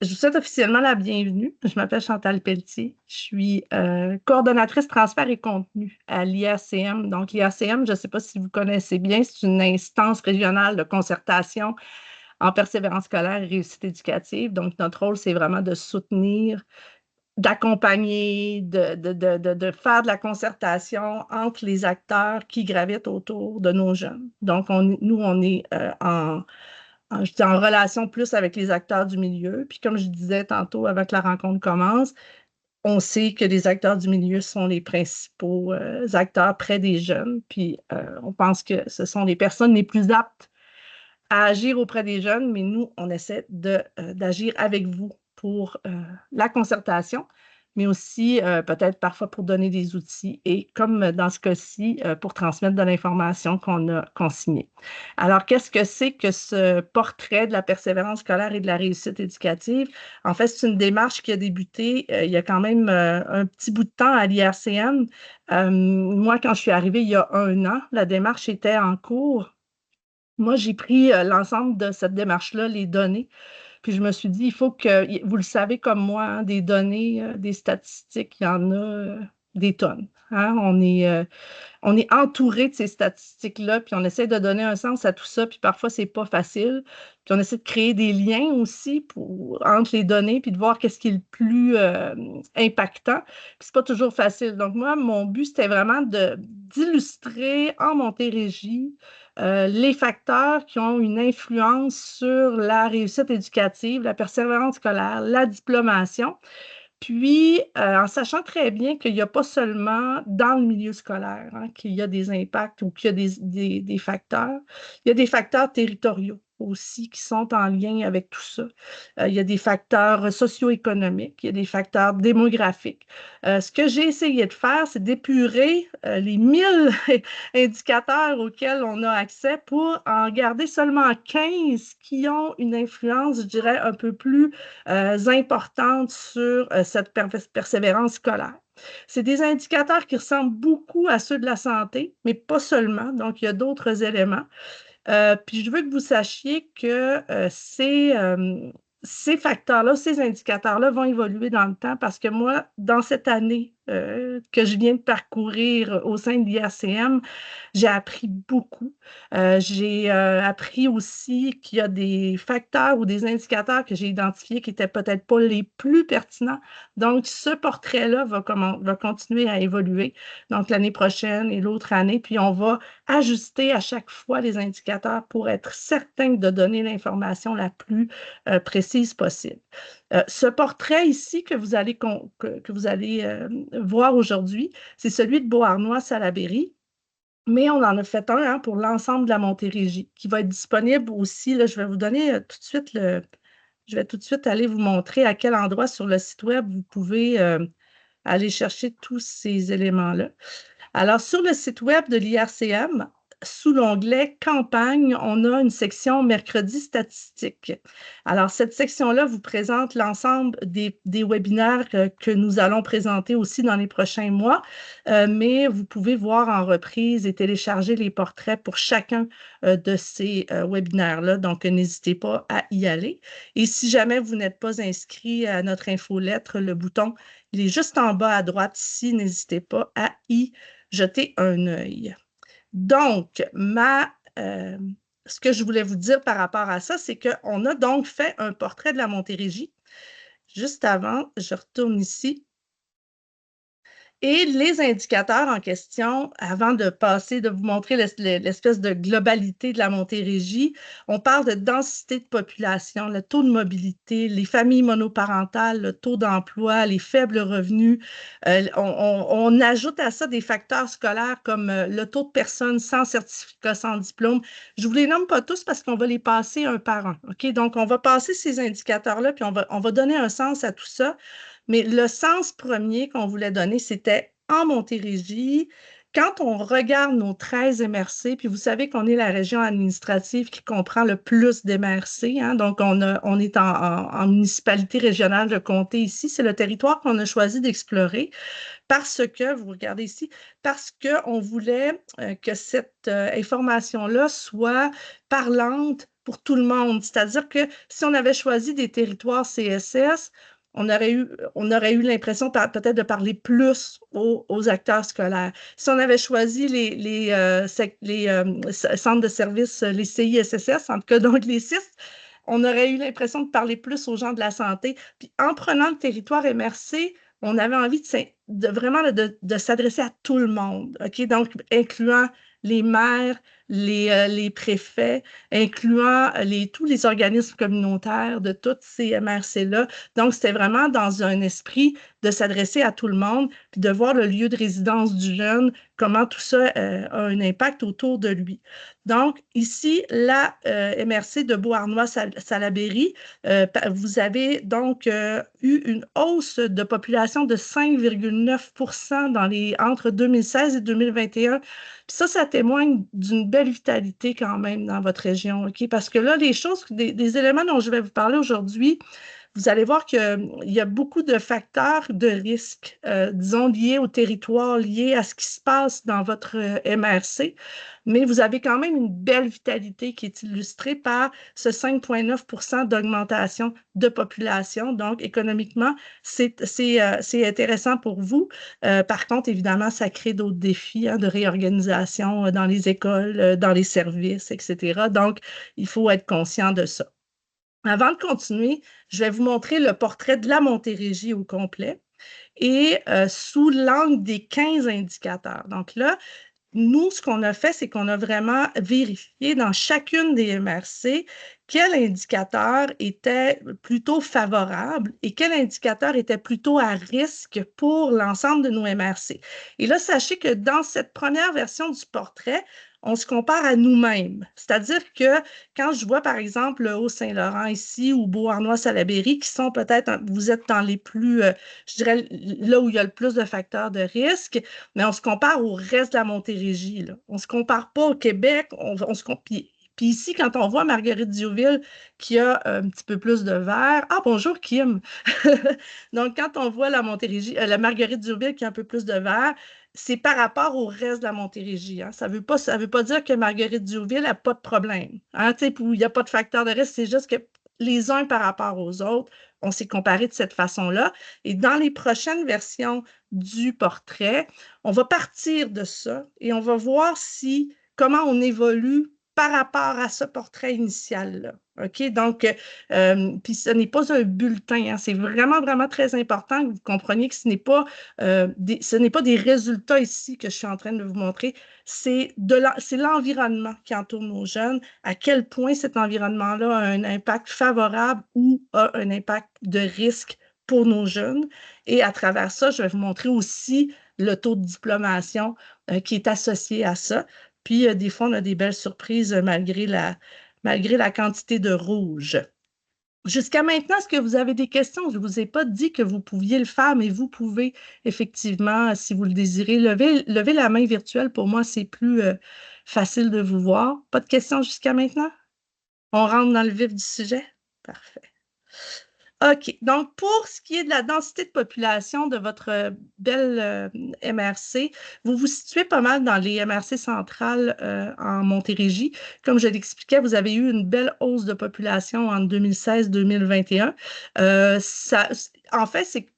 Je vous souhaite officiellement la bienvenue. Je m'appelle Chantal Pelletier. Je suis coordonnatrice transfert et contenu à l'IACM. Donc, l'IACM, je ne sais pas si vous connaissez bien, c'est une instance régionale de concertation en persévérance scolaire et réussite éducative. Donc, notre rôle, c'est vraiment de soutenir, d'accompagner, de faire de la concertation entre les acteurs qui gravitent autour de nos jeunes. Donc, nous, on est je dis en relation plus avec les acteurs du milieu. Puis comme je disais tantôt avant que la rencontre commence, on sait que les acteurs du milieu sont les principaux acteurs près des jeunes. Puis on pense que ce sont les personnes les plus aptes à agir auprès des jeunes, mais nous, on essaie d'agir avec vous pour la concertation, mais aussi peut-être parfois pour donner des outils et comme dans ce cas-ci, pour transmettre de l'information qu'on a consignée. Alors, qu'est-ce que c'est que ce portrait de la persévérance scolaire et de la réussite éducative? En fait, c'est une démarche qui a débuté il y a quand même un petit bout de temps à l'IRCN. Moi, quand je suis arrivée il y a 1 an, la démarche était en cours. Moi, j'ai pris l'ensemble de cette démarche-là, les données, puis je me suis dit, il faut que, vous le savez comme moi, hein, des données, des statistiques, il y en a des tonnes. Hein. On est entouré de ces statistiques-là, puis on essaie de donner un sens à tout ça, puis parfois, c'est pas facile. Puis on essaie de créer des liens aussi entre les données, puis de voir qu'est-ce qui est le plus impactant. Puis c'est pas toujours facile. Donc moi, mon but, c'était vraiment d'illustrer en Montérégie les facteurs qui ont une influence sur la réussite éducative, la persévérance scolaire, la diplomation. Puis, en sachant très bien qu'il n'y a pas seulement dans le milieu scolaire hein, qu'il y a des impacts ou qu'il y a des facteurs, il y a des facteurs territoriaux aussi qui sont en lien avec tout ça. Il y a des facteurs socio-économiques, il y a des facteurs démographiques. Ce que j'ai essayé de faire, c'est d'épurer les 1000 indicateurs auxquels on a accès pour en garder seulement 15 qui ont une influence, je dirais, un peu plus importantes sur cette persévérance scolaire. C'est des indicateurs qui ressemblent beaucoup à ceux de la santé, mais pas seulement. Donc, il y a d'autres éléments. Puis, je veux que vous sachiez que ces facteurs-là, ces indicateurs-là vont évoluer dans le temps parce que moi, dans cette année que je viens de parcourir au sein de l'IRCM, j'ai appris beaucoup. J'ai appris aussi qu'il y a des facteurs ou des indicateurs que j'ai identifiés qui n'étaient peut-être pas les plus pertinents. Donc, ce portrait-là va continuer à évoluer. Donc, l'année prochaine et l'autre année, puis on va ajuster à chaque fois les indicateurs pour être certain de donner l'information la plus précise possible. Ce portrait ici que vous allez voir aujourd'hui, c'est celui de Beauharnois-Salaberry. Mais on en a fait un hein, pour l'ensemble de la Montérégie, qui va être disponible aussi. Là, je vais vous donner tout de suite je vais tout de suite aller vous montrer à quel endroit sur le site web vous pouvez aller chercher tous ces éléments-là. Alors, sur le site web de l'IRCM, sous l'onglet Campagne, on a une section Mercredi statistiques. Alors, cette section-là vous présente l'ensemble des webinaires que nous allons présenter aussi dans les prochains mois, mais vous pouvez voir en reprise et télécharger les portraits pour chacun de ces webinaires-là. Donc, n'hésitez pas à y aller. Et si jamais vous n'êtes pas inscrit à notre infolettre, le bouton, il est juste en bas à droite ici. N'hésitez pas à y jeter un œil. Donc, ce que je voulais vous dire par rapport à ça, c'est qu'on a donc fait un portrait de la Montérégie. Juste avant, je retourne ici. Et les indicateurs en question, avant de passer, de vous montrer l'espèce de globalité de la Montérégie, on parle de densité de population, le taux de mobilité, les familles monoparentales, le taux d'emploi, les faibles revenus. On ajoute à ça des facteurs scolaires comme le taux de personnes sans certificat, sans diplôme. Je ne vous les nomme pas tous parce qu'on va les passer un par un. OK? Donc, on va passer ces indicateurs-là, puis on va donner un sens à tout ça. Mais le sens premier qu'on voulait donner, c'était en Montérégie. Quand on regarde nos 13 MRC, puis vous savez qu'on est la région administrative qui comprend le plus d'MRC, hein, donc on est en municipalité régionale de comté ici, c'est le territoire qu'on a choisi d'explorer parce que, vous regardez ici, parce qu'on voulait que cette information-là soit parlante pour tout le monde. C'est-à-dire que si on avait choisi des territoires CSS, on aurait eu l'impression peut-être de parler plus aux acteurs scolaires. Si on avait choisi les centres de services, les CISSS, en tout cas donc les CIS, on aurait eu l'impression de parler plus aux gens de la santé. Puis en prenant le territoire MRC, on avait envie vraiment de s'adresser à tout le monde, OK? Donc, incluant les maires, les préfets, incluant tous les organismes communautaires de toutes ces MRC-là. Donc, c'était vraiment dans un esprit de s'adresser à tout le monde, puis de voir le lieu de résidence du jeune, comment tout ça a un impact autour de lui. Donc, ici, la MRC de Beauharnois-Salaberry, vous avez donc eu une hausse de population de 5,9 entre 2016 et 2021. Puis ça témoigne d'une belle vitalité quand même dans votre région, OK? Parce que là, des éléments dont je vais vous parler aujourd'hui, vous allez voir qu'il y a beaucoup de facteurs de risque, disons, liés au territoire, liés à ce qui se passe dans votre MRC, mais vous avez quand même une belle vitalité qui est illustrée par ce 5,9 d'augmentation de population. Donc, économiquement, c'est intéressant pour vous. Par contre, évidemment, ça crée d'autres défis de réorganisation dans les écoles, dans les services, etc. Donc, il faut être conscient de ça. Avant de continuer, je vais vous montrer le portrait de la Montérégie au complet et sous l'angle des 15 indicateurs. Donc là, nous, ce qu'on a fait, c'est qu'on a vraiment vérifié dans chacune des MRC quel indicateur était plutôt favorable et quel indicateur était plutôt à risque pour l'ensemble de nos MRC. Et là, sachez que dans cette première version du portrait, on se compare à nous-mêmes. C'est-à-dire que quand je vois, par exemple, le Haut-Saint-Laurent ici ou Beauharnois-Salaberry, qui sont peut-être, vous êtes dans les plus, je dirais, là où il y a le plus de facteurs de risque, mais on se compare au reste de la Montérégie. Là. On ne se compare pas au Québec. On se compare. Puis ici, quand on voit Marguerite Diouville qui a un petit peu plus de vert, ah bonjour Kim! Donc, quand on voit la Montérégie, la Marguerite Diouville qui a un peu plus de vert, c'est par rapport au reste de la Montérégie. Hein. Ça veut pas dire que Marguerite Diouville n'a pas de problème. Hein, il n'y a pas de facteur de risque, c'est juste que les uns par rapport aux autres, on s'est comparé de cette façon-là. Et dans les prochaines versions du portrait, on va partir de ça et on va voir comment on évolue par rapport à ce portrait initial-là. OK? Donc, puis ce n'est pas un bulletin. Hein, c'est vraiment, vraiment très important que vous compreniez que ce n'est pas des résultats ici que je suis en train de vous montrer. C'est l'environnement qui entoure nos jeunes, à quel point cet environnement-là a un impact favorable ou a un impact de risque pour nos jeunes. Et à travers ça, je vais vous montrer aussi le taux de diplomation qui est associé à ça. Puis, des fois, on a des belles surprises malgré la quantité de rouge. Jusqu'à maintenant, est-ce que vous avez des questions? Je ne vous ai pas dit que vous pouviez le faire, mais vous pouvez effectivement, si vous le désirez, lever la main virtuelle. Pour moi, c'est plus facile de vous voir. Pas de questions jusqu'à maintenant? On rentre dans le vif du sujet? Parfait. OK. Donc, pour ce qui est de la densité de population de votre belle MRC, vous vous situez pas mal dans les MRC centrales en Montérégie. Comme je l'expliquais, vous avez eu une belle hausse de population en 2016-2021. En fait, c'est que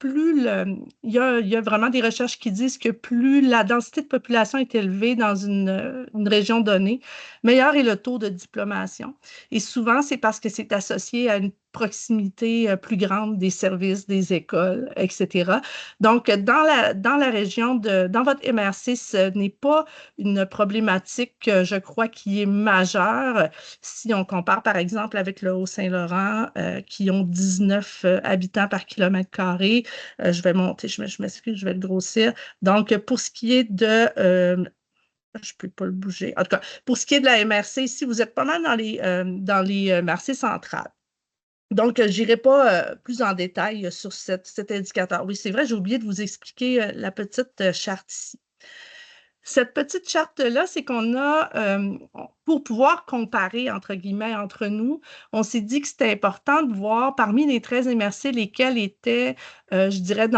il y a vraiment des recherches qui disent que plus la densité de population est élevée dans une région donnée, meilleur est le taux de diplomation. Et souvent, c'est parce que c'est associé à une proximité plus grande des services, des écoles, etc. Donc, dans la région dans votre MRC, ce n'est pas une problématique, je crois, qui est majeure. Si on compare, par exemple, avec le Haut-Saint-Laurent, qui ont 19 habitants par kilomètre carré, je vais monter, je m'excuse, je vais le grossir. Donc, pour ce qui est je ne peux pas le bouger. En tout cas, pour ce qui est de la MRC, ici, vous êtes pas mal dans les MRC centrales. Donc, je n'irai pas plus en détail sur cet indicateur. Oui, c'est vrai, j'ai oublié de vous expliquer la petite charte ici. Cette petite charte-là, c'est qu'on a, pour pouvoir comparer, entre guillemets, entre nous, on s'est dit que c'était important de voir parmi les 13 MRC lesquels étaient, je dirais,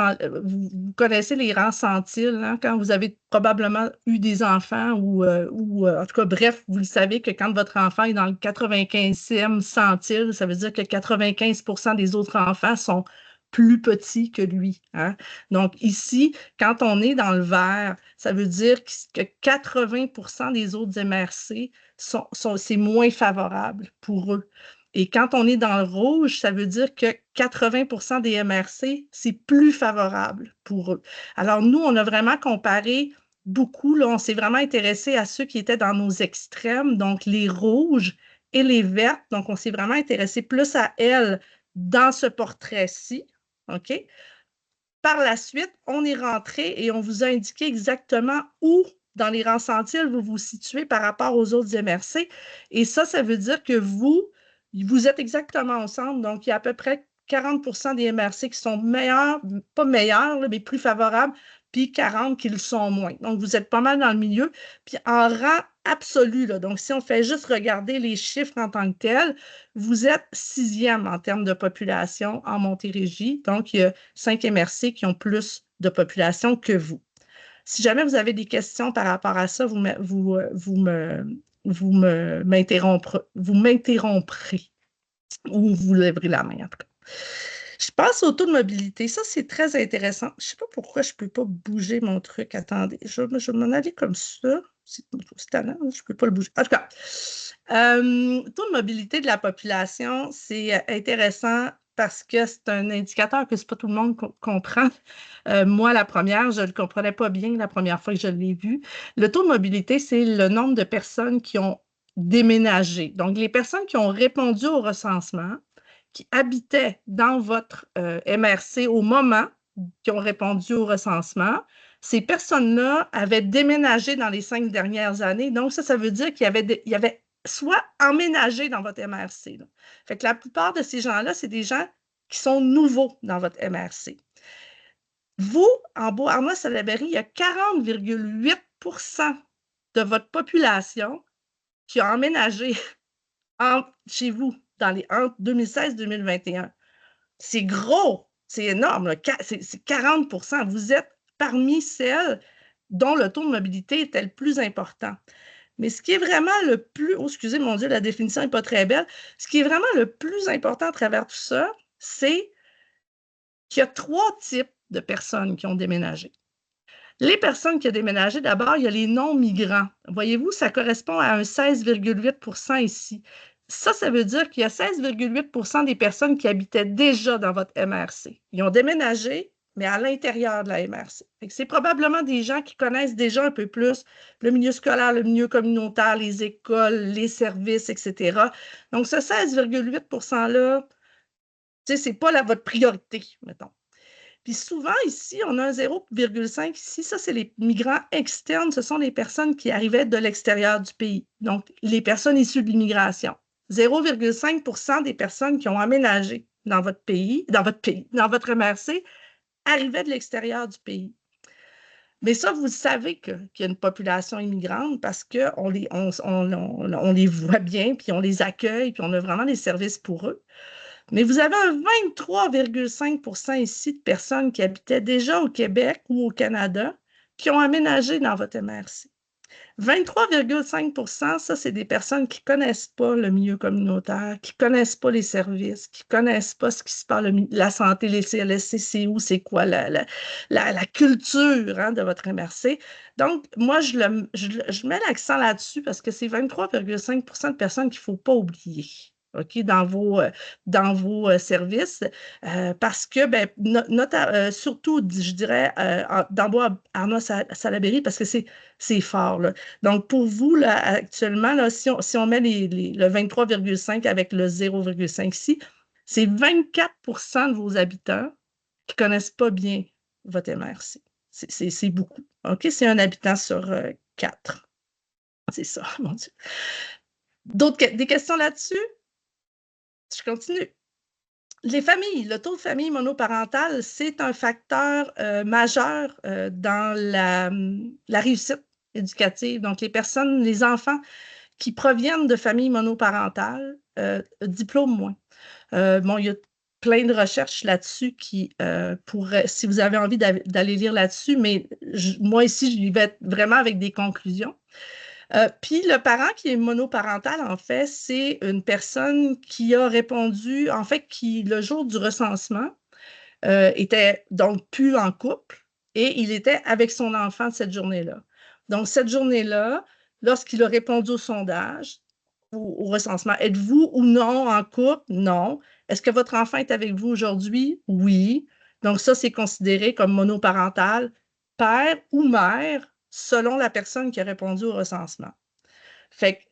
vous connaissez les rangs centiles, hein, quand vous avez probablement eu des enfants ou en tout cas, bref, vous le savez que quand votre enfant est dans le 95e centile, ça veut dire que 95% des autres enfants sont plus petits que lui, hein. Donc ici, quand on est dans le vert, ça veut dire que 80% des autres MRC c'est moins favorable pour eux. Et quand on est dans le rouge, ça veut dire que 80% des MRC, c'est plus favorable pour eux. Alors nous, on a vraiment comparé beaucoup, là, on s'est vraiment intéressé à ceux qui étaient dans nos extrêmes, donc les rouges et les vertes. Donc on s'est vraiment intéressé plus à elles dans ce portrait-ci. OK? Par la suite, on est rentré et on vous a indiqué exactement où dans les rangs centiles vous vous situez par rapport aux autres MRC. Et ça veut dire que vous êtes exactement au centre. Donc, il y a à peu près 40% des MRC qui sont meilleurs, pas meilleurs, mais plus favorables, puis 40 qui le sont moins. Donc, vous êtes pas mal dans le milieu. Puis en rang absolu, là, donc si on fait juste regarder les chiffres en tant que tels, vous êtes 6e en termes de population en Montérégie. Donc, il y a 5 MRC qui ont plus de population que vous. Si jamais vous avez des questions par rapport à ça, vous m'interromprez ou vous lèverez la main en tout cas. Je passe au taux de mobilité. Ça, c'est très intéressant. Je ne sais pas pourquoi je ne peux pas bouger mon truc. Attendez, je vais m'en aller comme ça. C'est talent, je ne peux pas le bouger. En tout cas, taux de mobilité de la population, c'est intéressant parce que c'est un indicateur que ce n'est pas tout le monde comprend. Moi, la première, je ne le comprenais pas bien la première fois que je l'ai vu. Le taux de mobilité, c'est le nombre de personnes qui ont déménagé. Donc, les personnes qui ont répondu au recensement, qui habitaient dans votre MRC au moment qui ont répondu au recensement, ces personnes-là avaient déménagé dans les 5 dernières années. Donc, ça veut dire qu'il y avait soit emménagé dans votre MRC. Là. Fait que la plupart de ces gens-là, c'est des gens qui sont nouveaux dans votre MRC. Vous, en Beauharnois-Salaberry, il y a 40,8% de votre population qui a emménagé chez vous entre 2016 et 2021. C'est gros, c'est énorme, c'est 40%. Vous êtes parmi celles dont le taux de mobilité était le plus important. Mais ce qui est vraiment le plus, oh, excusez mon Dieu, la définition n'est pas très belle, ce qui est vraiment le plus important à travers tout ça, c'est qu'il y a 3 types de personnes qui ont déménagé. Les personnes qui ont déménagé, d'abord, il y a les non-migrants. Voyez-vous, ça correspond à un 16,8% ici. Ça veut dire qu'il y a 16,8% des personnes qui habitaient déjà dans votre MRC. Ils ont déménagé, mais à l'intérieur de la MRC. C'est probablement des gens qui connaissent déjà un peu plus le milieu scolaire, le milieu communautaire, les écoles, les services, etc. Donc, ce 16,8%-là, ce n'est pas votre priorité, mettons. Puis souvent, ici, on a un 0,5 ici. Ça, c'est les migrants externes. Ce sont les personnes qui arrivaient de l'extérieur du pays. Donc, les personnes issues de l'immigration. 0,5% des personnes qui ont emménagé dans votre votre MRC, arrivaient de l'extérieur du pays. Mais ça, vous savez qu'il y a une population immigrante parce qu'on on les voit bien, puis on les accueille, puis on a vraiment des services pour eux. Mais vous avez un 23,5% ici de personnes qui habitaient déjà au Québec ou au Canada qui ont aménagé dans votre MRC. 23,5%, ça, c'est des personnes qui ne connaissent pas le milieu communautaire, qui ne connaissent pas les services, qui ne connaissent pas ce qui se passe, la santé, les CLSC, c'est où, c'est quoi la culture hein, de votre MRC. Donc, moi, je mets l'accent là-dessus parce que c'est 23,5% de personnes qu'il ne faut pas oublier. OK, dans vos services, parce que, surtout, je dirais, dans Beauharnois-Salaberry, parce que c'est fort. Là. Donc, pour vous, là, actuellement, là, si on met le 23,5 avec le 0,5 ici, c'est 24% de vos habitants qui ne connaissent pas bien votre MRC. C'est beaucoup. OK? C'est un habitant sur 4. C'est ça, mon Dieu. Des questions là-dessus? Je continue. Les familles, le taux de famille monoparentale, c'est un facteur majeur dans la réussite éducatives. Donc, les enfants qui proviennent de familles monoparentales, diplôment moins. Bon, il y a plein de recherches là-dessus qui pourraient, si vous avez envie d'aller lire là-dessus, mais moi ici, je y vais vraiment avec des conclusions. Puis le parent qui est monoparental, en fait, c'est une personne qui a répondu, en fait, qui, le jour du recensement, était donc plus en couple et il était avec son enfant cette journée-là. Donc, cette journée-là, lorsqu'il a répondu au sondage, au recensement, êtes-vous ou non en couple? Non. Est-ce que votre enfant est avec vous aujourd'hui? Oui. Donc, ça, c'est considéré comme monoparental, père ou mère, selon la personne qui a répondu au recensement. Fait que,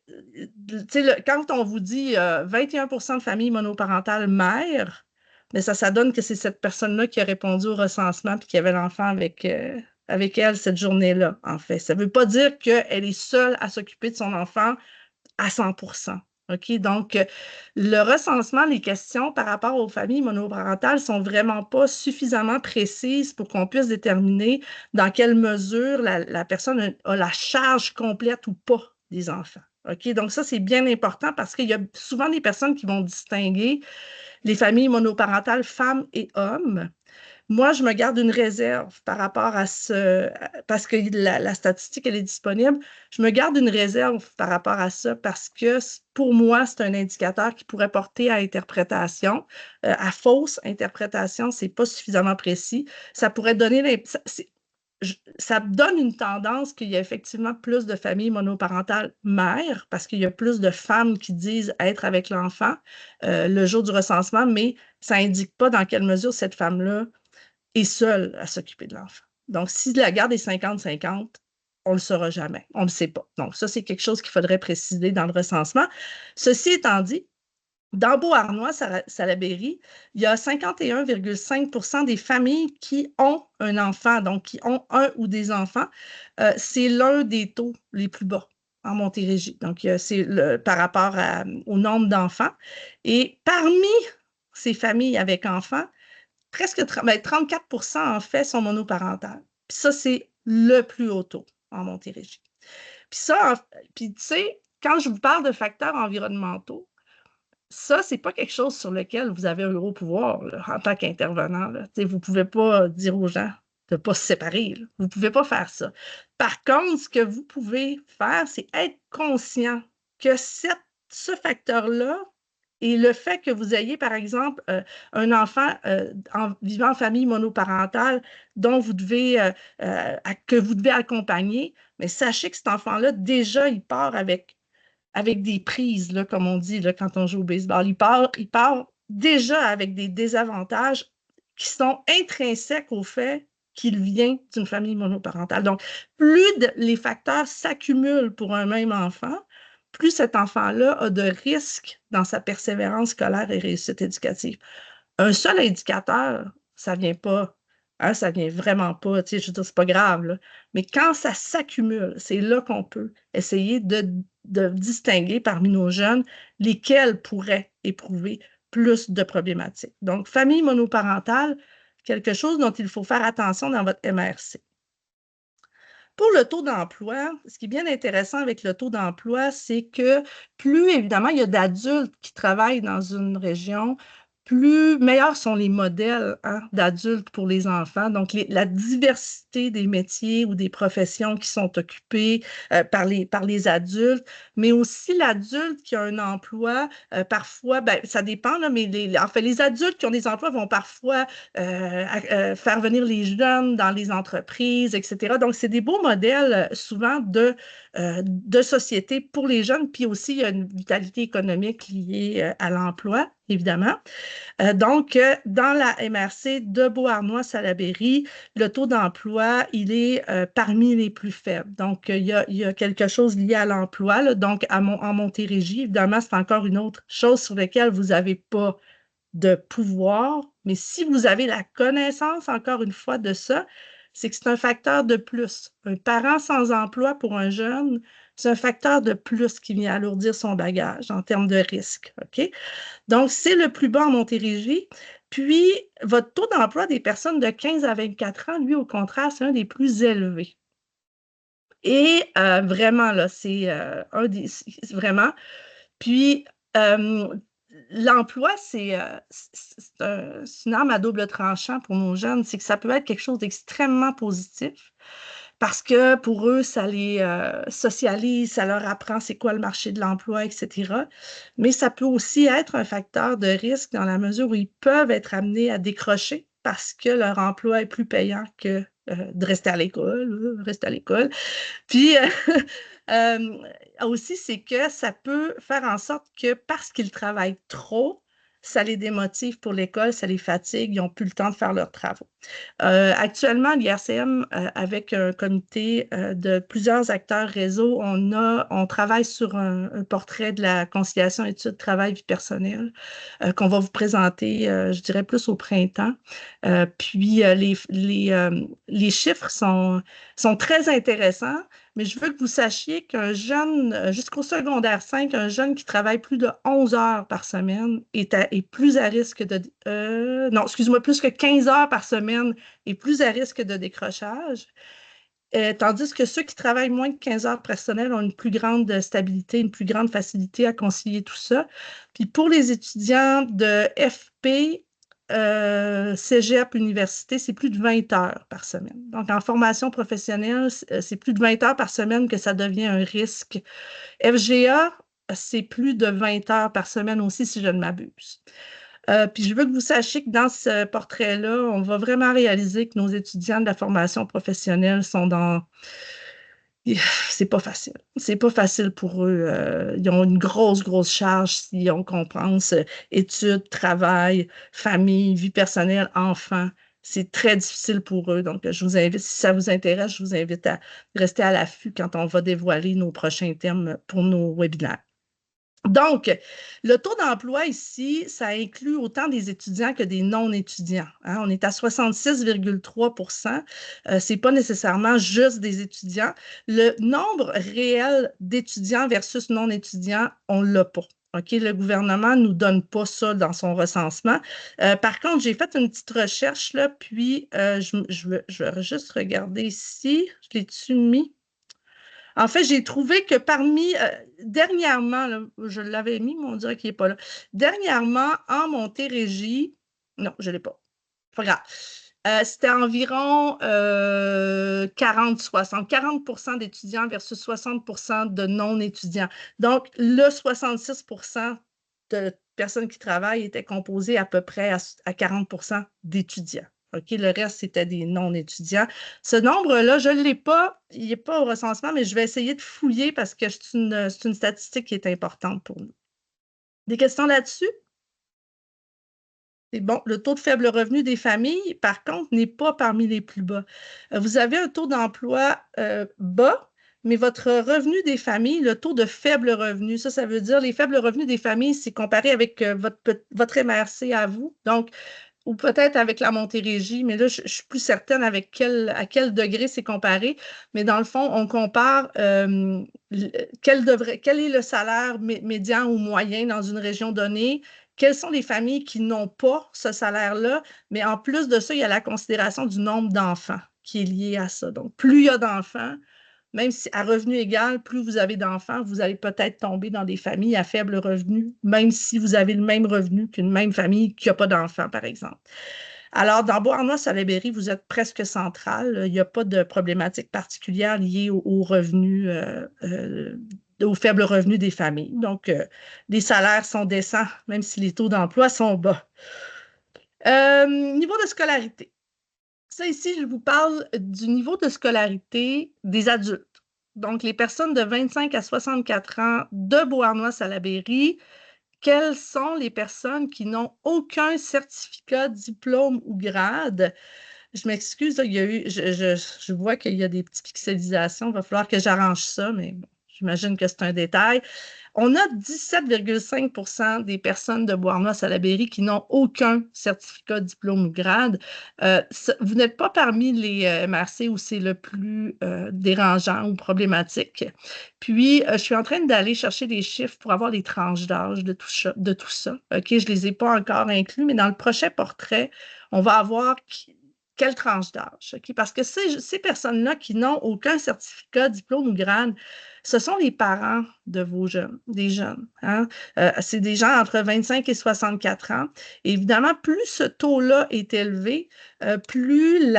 tu sais, quand on vous dit 21% de familles monoparentales mères, mais ça donne que c'est cette personne-là qui a répondu au recensement puis qui avait l'enfant avec elle cette journée-là, en fait. Ça ne veut pas dire qu'elle est seule à s'occuper de son enfant à 100%. OK? Donc, le recensement, les questions par rapport aux familles monoparentales sont vraiment pas suffisamment précises pour qu'on puisse déterminer dans quelle mesure la personne a la charge complète ou pas des enfants. OK? Donc, ça, c'est bien important parce qu'il y a souvent des personnes qui vont distinguer les familles monoparentales femmes et hommes. Moi, je me garde une réserve par rapport à parce que la statistique, elle est disponible. Je me garde une réserve par rapport à ça parce que pour moi, c'est un indicateur qui pourrait porter à interprétation, à fausse interprétation, c'est pas suffisamment précis. Ça pourrait donner ça donne une tendance qu'il y a effectivement plus de familles monoparentales mères parce qu'il y a plus de femmes qui disent être avec l'enfant le jour du recensement, mais ça n'indique pas dans quelle mesure cette femme-là est seule à s'occuper de l'enfant. Donc, si la garde est 50-50, on ne le saura jamais. On ne le sait pas. Donc, ça, c'est quelque chose qu'il faudrait préciser dans le recensement. Ceci étant dit, dans Beauharnois, Salaberry, il y a 51,5% des familles qui ont un enfant, donc qui ont un ou des enfants. C'est l'un des taux les plus bas en Montérégie. Donc, c'est par rapport au nombre d'enfants. Et parmi ces familles avec enfants, presque 34% en fait sont monoparentales. Puis ça, c'est le plus haut taux en Montérégie. Puis ça, puis tu sais, quand je vous parle de facteurs environnementaux, ça, c'est pas quelque chose sur lequel vous avez un gros pouvoir là, en tant qu'intervenant. Vous ne pouvez pas dire aux gens de ne pas se séparer. Là. Vous ne pouvez pas faire ça. Par contre, ce que vous pouvez faire, c'est être conscient que ce facteur-là et le fait que vous ayez, par exemple, un enfant vivant en famille monoparentale dont que vous devez accompagner, mais sachez que cet enfant-là, déjà, il part avec des prises, là, comme on dit là, quand on joue au baseball. Il part déjà avec des désavantages qui sont intrinsèques au fait qu'il vient d'une famille monoparentale. Donc, plus les facteurs s'accumulent pour un même enfant, plus cet enfant-là a de risques dans sa persévérance scolaire et réussite éducative. Un seul indicateur, ça ne vient pas. Hein, ça ne vient vraiment pas, tu sais, je veux dire, c'est pas grave, là. Mais quand ça s'accumule, c'est là qu'on peut essayer de distinguer parmi nos jeunes lesquels pourraient éprouver plus de problématiques. Donc, famille monoparentale, quelque chose dont il faut faire attention dans votre MRC. Pour le taux d'emploi, ce qui est bien intéressant avec le taux d'emploi, c'est que plus, évidemment, il y a d'adultes qui travaillent dans une région, plus meilleurs sont les modèles d'adultes pour les enfants. Donc, la diversité des métiers ou des professions qui sont occupées par les adultes, mais aussi l'adulte qui a un emploi, parfois, ben, ça dépend, là, mais en fait, les adultes qui ont des emplois vont parfois faire venir les jeunes dans les entreprises, etc. Donc, c'est des beaux modèles souvent de société pour les jeunes, puis aussi il y a une vitalité économique liée à l'emploi, évidemment. Donc, dans la MRC de Beauharnois-Salaberry, le taux d'emploi, il est parmi les plus faibles. Donc, il y a quelque chose lié à l'emploi. Là. Donc, en Montérégie, évidemment, c'est encore une autre chose sur laquelle vous n'avez pas de pouvoir, mais si vous avez la connaissance, encore une fois, de ça, c'est que c'est un facteur de plus. Un parent sans emploi pour un jeune, c'est un facteur de plus qui vient alourdir son bagage en termes de risque. OK? Donc, c'est le plus bas en Montérégie. Puis, votre taux d'emploi des personnes de 15 à 24 ans, lui, au contraire, c'est un des plus élevés. Et vraiment, là, c'est vraiment. Puis, l'emploi, c'est une arme à double tranchant pour nos jeunes. C'est que ça peut être quelque chose d'extrêmement positif parce que pour eux, ça les socialise, ça leur apprend c'est quoi le marché de l'emploi, etc. Mais ça peut aussi être un facteur de risque dans la mesure où ils peuvent être amenés à décrocher parce que leur emploi est plus payant que de rester à l'école, rester à l'école. Puis euh, aussi, c'est que ça peut faire en sorte que parce qu'ils travaillent trop, ça les démotive pour l'école, ça les fatigue, ils n'ont plus le temps de faire leurs travaux. Actuellement, l'IRCM, avec un comité de plusieurs acteurs réseau, on travaille sur un portrait de la conciliation études, travail, vie personnelle qu'on va vous présenter, je dirais, plus au printemps. Puis, les chiffres sont très intéressants, mais je veux que vous sachiez qu'un jeune, jusqu'au secondaire 5, un jeune qui travaille plus de 11 heures par semaine est plus à risque de... non, excuse-moi, plus que 15 heures par semaine est plus à risque de décrochage. Tandis que ceux qui travaillent moins de 15 heures personnelles ont une plus grande stabilité, une plus grande facilité à concilier tout ça. Puis pour les étudiants de FP, Cégep, université, c'est plus de 20 heures par semaine. Donc, en formation professionnelle, c'est plus de 20 heures par semaine que ça devient un risque. FGA, c'est plus de 20 heures par semaine aussi, si je ne m'abuse. Puis je veux que vous sachiez que dans ce portrait-là, on va vraiment réaliser que nos étudiants de la formation professionnelle sont dans... C'est pas facile. C'est pas facile pour eux. Ils ont une grosse, grosse charge si on compense études, travail, famille, vie personnelle, enfants. C'est très difficile pour eux. Donc, je vous invite, si ça vous intéresse, je vous invite à rester à l'affût quand on va dévoiler nos prochains thèmes pour nos webinaires. Donc, le taux d'emploi ici, ça inclut autant des étudiants que des non-étudiants. Hein. On est à 66,3 Ce n'est pas nécessairement juste des étudiants. Le nombre réel d'étudiants versus non-étudiants, on ne l'a pas. OK, le gouvernement ne nous donne pas ça dans son recensement. Par contre, j'ai fait une petite recherche, là, puis je vais juste regarder ici. Je l'ai-tu mis? En fait, j'ai trouvé que dernièrement, là, je l'avais mis, mais on dirait qu'il n'est pas là. Dernièrement, en Montérégie, non, je ne l'ai pas. Pas grave. C'était environ 40-60, 40 d'étudiants versus 60 de non-étudiants. Donc, le 66 de personnes qui travaillent était composé à peu près à 40 d'étudiants. OK, le reste, c'était des non-étudiants. Ce nombre-là, je ne l'ai pas, il n'est pas au recensement, mais je vais essayer de fouiller parce que c'est une statistique qui est importante pour nous. Des questions là-dessus? C'est bon. Le taux de faible revenu des familles, par contre, n'est pas parmi les plus bas. Vous avez un taux d'emploi bas, mais votre revenu des familles, le taux de faible revenu, ça veut dire les faibles revenus des familles, c'est comparé avec votre MRC à vous. Donc, ou peut-être avec la Montérégie, mais là, je suis plus certaine à quel degré c'est comparé. Mais dans le fond, on compare quel est le salaire médian ou moyen dans une région donnée, quelles sont les familles qui n'ont pas ce salaire-là, mais en plus de ça, il y a la considération du nombre d'enfants qui est lié à ça. Donc, plus il y a d'enfants, même si à revenu égal, plus vous avez d'enfants, vous allez peut-être tomber dans des familles à faible revenu, même si vous avez le même revenu qu'une même famille qui n'a pas d'enfants, par exemple. Alors, dans Beauharnois-Salaberry, vous êtes presque central. Il n'y a pas de problématique particulière liée aux revenus, aux faibles revenus des familles. Donc, les salaires sont décents, même si les taux d'emploi sont bas. Niveau de scolarité. Ça, ici, je vous parle du niveau de scolarité des adultes. Donc, les personnes de 25 à 64 ans de Beauharnois-Salaberry, quelles sont les personnes qui n'ont aucun certificat, diplôme ou grade? Je m'excuse, il y a eu, je vois qu'il y a des petites pixelisations. Il va falloir que j'arrange ça, mais bon, j'imagine que c'est un détail. On a 17,5 des personnes de Beauharnois-Salaberry qui n'ont aucun certificat, diplôme ou grade. Vous n'êtes pas parmi les MRC où c'est le plus dérangeant ou problématique. Puis, je suis en train d'aller chercher des chiffres pour avoir des tranches d'âge de tout ça. OK, je ne les ai pas encore inclus, mais dans le prochain portrait, on va avoir quelle tranche d'âge? OK? Parce que ces personnes-là qui n'ont aucun certificat, diplôme ou grade, ce sont les parents de vos jeunes, des jeunes. Hein? C'est des gens entre 25 et 64 ans. Et évidemment, plus ce taux-là est élevé, plus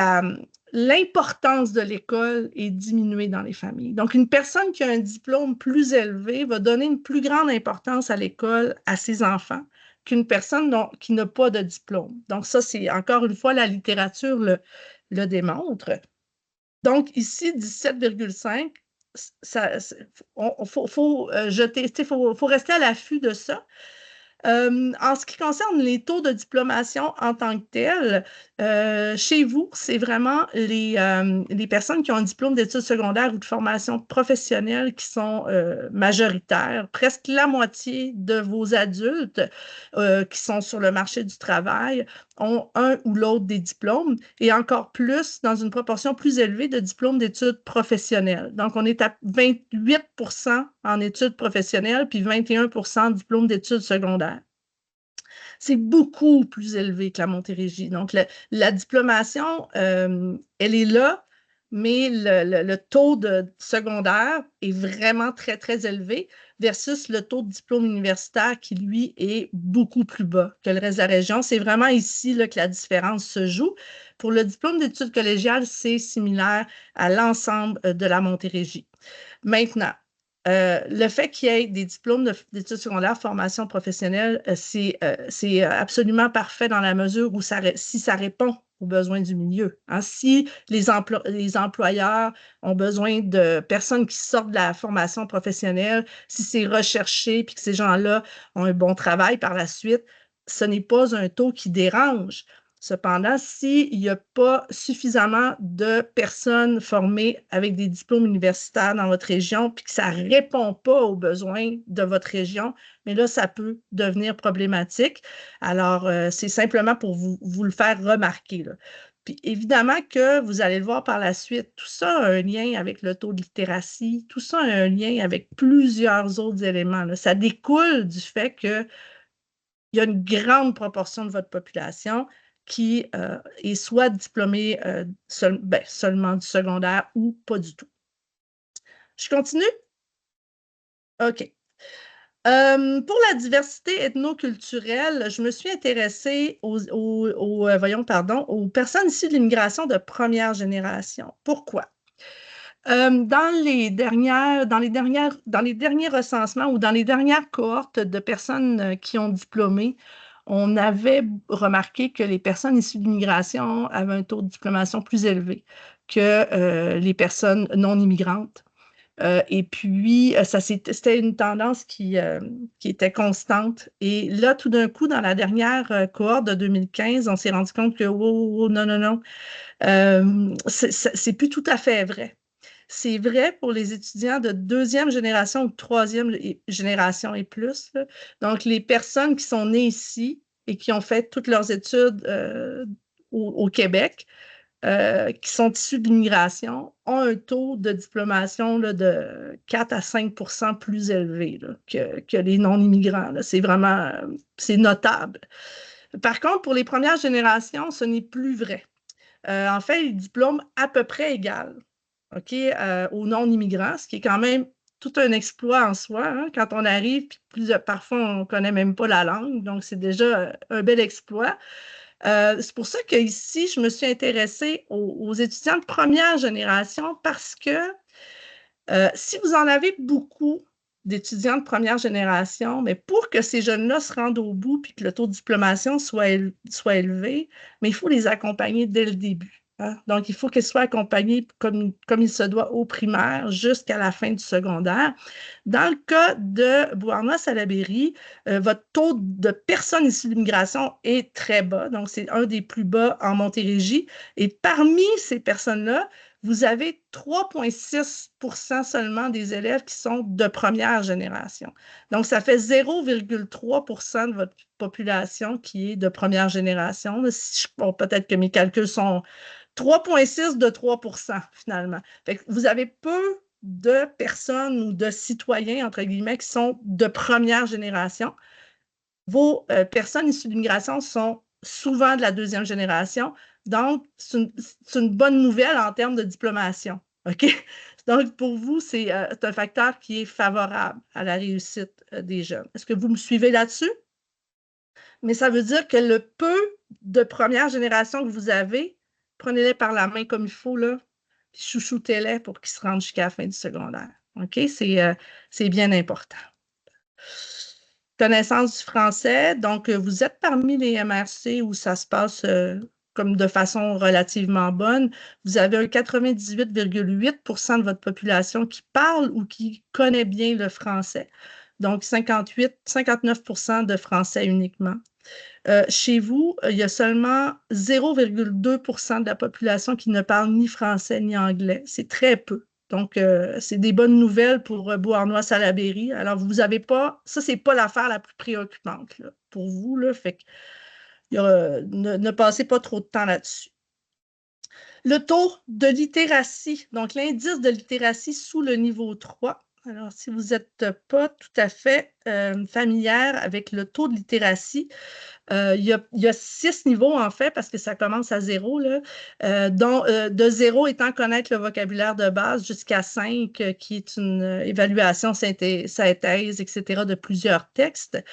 l'importance de l'école est diminuée dans les familles. Donc, une personne qui a un diplôme plus élevé va donner une plus grande importance à l'école, à ses enfants, qu'une personne qui n'a pas de diplôme. Donc, ça, c'est encore une fois, la littérature le démontre. Donc, ici, 17,5, il faut jeter, faut rester à l'affût de ça. En ce qui concerne les taux de diplomation en tant que tels, chez vous, c'est vraiment les personnes qui ont un diplôme d'études secondaires ou de formation professionnelle qui sont majoritaires. Presque la moitié de vos adultes qui sont sur le marché du travail ont un ou l'autre des diplômes et encore plus, dans une proportion plus élevée, de diplômes d'études professionnelles. Donc, on est à 28 en études professionnelles puis 21 de diplômes d'études secondaires. C'est beaucoup plus élevé que la Montérégie. Donc, la diplomation, elle est là, mais le taux de secondaire est vraiment très, très élevé versus le taux de diplôme universitaire qui, lui, est beaucoup plus bas que le reste de la région. C'est vraiment ici là, que la différence se joue. Pour le diplôme d'études collégiales, c'est similaire à l'ensemble de la Montérégie. Maintenant, le fait qu'il y ait des diplômes d'études secondaires, formation professionnelle, c'est absolument parfait dans la mesure où si ça répond aux besoins du milieu. Hein. Si les employeurs ont besoin de personnes qui sortent de la formation professionnelle, si c'est recherché puis que ces gens-là ont un bon travail par la suite, ce n'est pas un taux qui dérange. Cependant, s'il n'y a pas suffisamment de personnes formées avec des diplômes universitaires dans votre région, puis que ça ne répond pas aux besoins de votre région, mais là, ça peut devenir problématique. Alors, c'est simplement pour vous le faire remarquer. Là. Puis évidemment que vous allez le voir par la suite, tout ça a un lien avec le taux de littératie, tout ça a un lien avec plusieurs autres éléments. Là. Ça découle du fait que il y a une grande proportion de votre population qui est soit diplômée seulement du secondaire ou pas du tout. Je continue? OK. Pour la diversité ethnoculturelle, je me suis intéressée aux personnes issues de l'immigration de première génération. Pourquoi? Dans les derniers recensements ou dans les dernières cohortes de personnes qui ont diplômé, on avait remarqué que les personnes issues de l'immigration avaient un taux de diplomation plus élevé que les personnes non immigrantes. Et puis, c'était une tendance qui était constante. Et là, tout d'un coup, dans la dernière cohorte de 2015, on s'est rendu compte que, oh, non, non, non, c'est plus tout à fait vrai. C'est vrai pour les étudiants de deuxième génération ou troisième génération et plus. Là. Donc, les personnes qui sont nées ici et qui ont fait toutes leurs études au Québec, qui sont issus de l'immigration, ont un taux de diplomation là, de 4 à 5 plus élevé là, que les non-immigrants. C'est vraiment c'est notable. Par contre, pour les premières générations, ce n'est plus vrai. En fait, les diplômes à peu près égal aux non-immigrants, ce qui est quand même tout un exploit en soi. Hein, quand on arrive, puis parfois on ne connaît même pas la langue, donc c'est déjà un bel exploit. C'est pour ça qu'ici, je me suis intéressée aux étudiants de première génération parce que si vous en avez beaucoup d'étudiants de première génération, mais pour que ces jeunes-là se rendent au bout puis que le taux de diplomation soit élevé, mais il faut les accompagner dès le début. Hein? Donc, il faut qu'ils soient accompagnés comme il se doit au primaire jusqu'à la fin du secondaire. Dans le cas de Beauharnois-Salaberry, votre taux de personnes issues de l'immigration est très bas, donc c'est un des plus bas en Montérégie. Et parmi ces personnes-là, vous avez 3,6 seulement des élèves qui sont de première génération. Donc, ça fait 0,3 de votre population qui est de première génération. Peut-être que mes calculs sont 3,6 de 3 finalement. Fait que vous avez peu de personnes ou de citoyens, entre guillemets, qui sont de première génération. Vos personnes issues de l'immigration sont souvent de la deuxième génération, Donc, c'est une bonne nouvelle en termes de diplomation. OK? Donc, pour vous, c'est un facteur qui est favorable à la réussite des jeunes. Est-ce que vous me suivez là-dessus? Mais ça veut dire que le peu de première génération que vous avez, prenez-les par la main comme il faut, là, puis chouchoutez-les pour qu'ils se rendent jusqu'à la fin du secondaire. OK? C'est bien important. Connaissance du français. Donc, vous êtes parmi les MRC où ça se passe comme de façon relativement bonne. Vous avez un 98,8 % de votre population qui parle ou qui connaît bien le français. Donc, 59 % de français uniquement. Chez vous, il y a seulement 0,2 % de la population qui ne parle ni français ni anglais. C'est très peu. Donc, c'est des bonnes nouvelles pour Beauharnois-Salaberry. Alors, vous n'avez pas, ça, c'est pas l'affaire la plus préoccupante là, pour vous. Là, fait que, ne passez pas trop de temps là-dessus. Le taux de littératie, donc l'indice de littératie sous le niveau 3. Alors, si vous n'êtes pas tout à fait familière avec le taux de littératie, il y a 6 niveaux, en fait, parce que ça commence à 0, là, dont de 0 étant connaître le vocabulaire de base, jusqu'à 5, qui est une évaluation synthèse, etc., de plusieurs textes.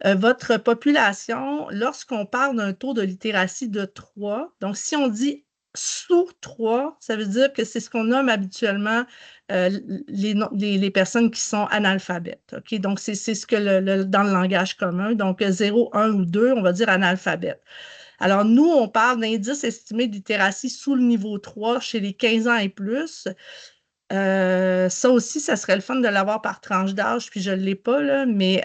Votre population, lorsqu'on parle d'un taux de littératie de 3, donc si on dit sous 3, ça veut dire que c'est ce qu'on nomme habituellement les personnes qui sont analphabètes. OK? Donc, c'est ce que dans le langage commun. Donc, 0, 1 ou 2, on va dire analphabète. Alors, nous, on parle d'indice estimé de littératie sous le niveau 3 chez les 15 ans et plus. Ça aussi, ça serait le fun de l'avoir par tranche d'âge, puis je ne l'ai pas, là, mais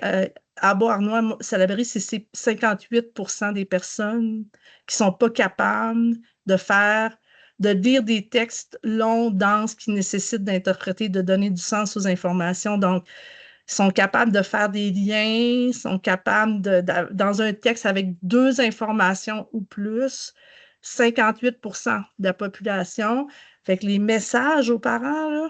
à Beauharnois-Salaberry, c'est 58 % des personnes qui ne sont pas capables de lire des textes longs, denses, qui nécessitent d'interpréter, de donner du sens aux informations. Donc, ils sont capables de faire des liens, sont capables dans un texte avec 2 informations ou plus, 58 % de la population. Fait que les messages aux parents, là,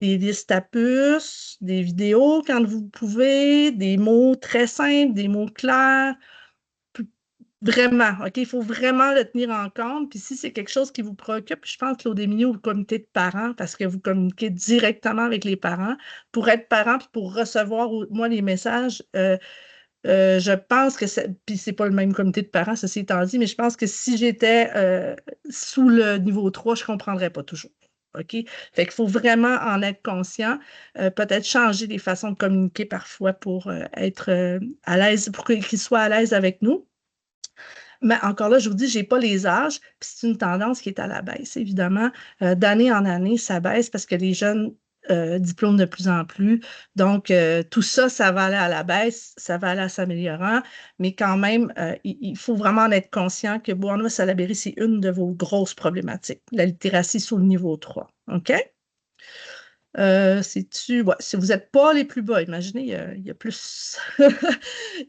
des listes à puces, des vidéos quand vous pouvez, des mots très simples, des mots clairs. Vraiment, OK? Il faut vraiment le tenir en compte. Puis si c'est quelque chose qui vous préoccupe, je pense, Claude Émilie, au comité de parents, parce que vous communiquez directement avec les parents, pour être parent puis pour recevoir, moi, les messages, je pense que puis c'est pas le même comité de parents, ceci étant dit, mais je pense que si j'étais sous le niveau 3, je ne comprendrais pas toujours. OK? Fait qu'il faut vraiment en être conscient, peut-être changer les façons de communiquer parfois pour être à l'aise, pour qu'ils soient à l'aise avec nous. Mais encore là, je vous dis, je n'ai pas les âges, puis c'est une tendance qui est à la baisse, évidemment. D'année en année, ça baisse parce que les jeunes diplôment de plus en plus. Donc, tout ça, ça va aller à la baisse, ça va aller à s'améliorant, mais quand même, il faut vraiment en être conscient que Beauharnois-Salaberry, c'est une de vos grosses problématiques, la littératie sous le niveau 3. OK? Ouais, si vous n'êtes pas les plus bas, imaginez, il y a plus.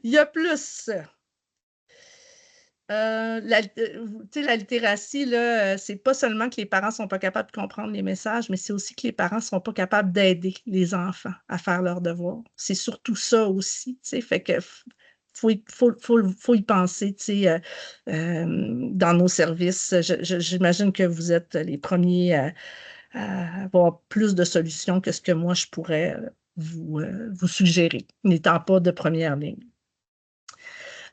Il y a plus. La littératie, là, c'est pas seulement que les parents sont pas capables de comprendre les messages, mais c'est aussi que les parents sont pas capables d'aider les enfants à faire leurs devoirs. C'est surtout ça aussi, fait que faut y penser, dans nos services. J'imagine que vous êtes les premiers à avoir plus de solutions que ce que moi, je pourrais vous suggérer, n'étant pas de première ligne.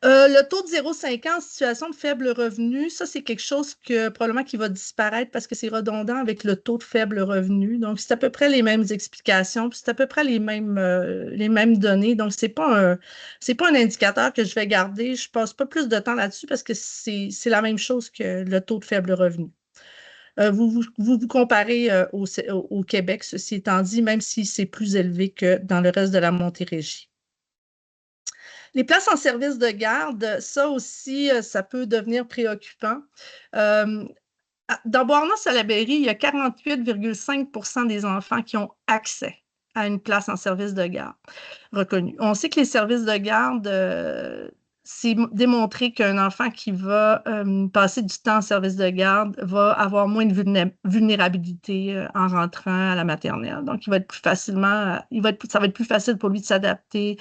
Le taux de 0,5 ans en situation de faible revenu, ça, c'est quelque chose probablement qui va disparaître parce que c'est redondant avec le taux de faible revenu. Donc, c'est à peu près les mêmes explications, puis c'est à peu près les mêmes données. Donc, c'est pas un indicateur que je vais garder. Je passe pas plus de temps là-dessus parce que c'est la même chose que le taux de faible revenu. Vous comparez au Québec, ceci étant dit, même si c'est plus élevé que dans le reste de la Montérégie. Les places en service de garde, ça aussi, ça peut devenir préoccupant. Dans Beauharnois-Salaberry, il y a 48,5 % des enfants qui ont accès à une place en service de garde reconnue. On sait que les services de garde c'est démontré qu'un enfant qui va passer du temps en service de garde va avoir moins de vulnérabilité en rentrant à la maternelle. Donc, il va être plus facilement, ça va être plus facile pour lui de s'adapter.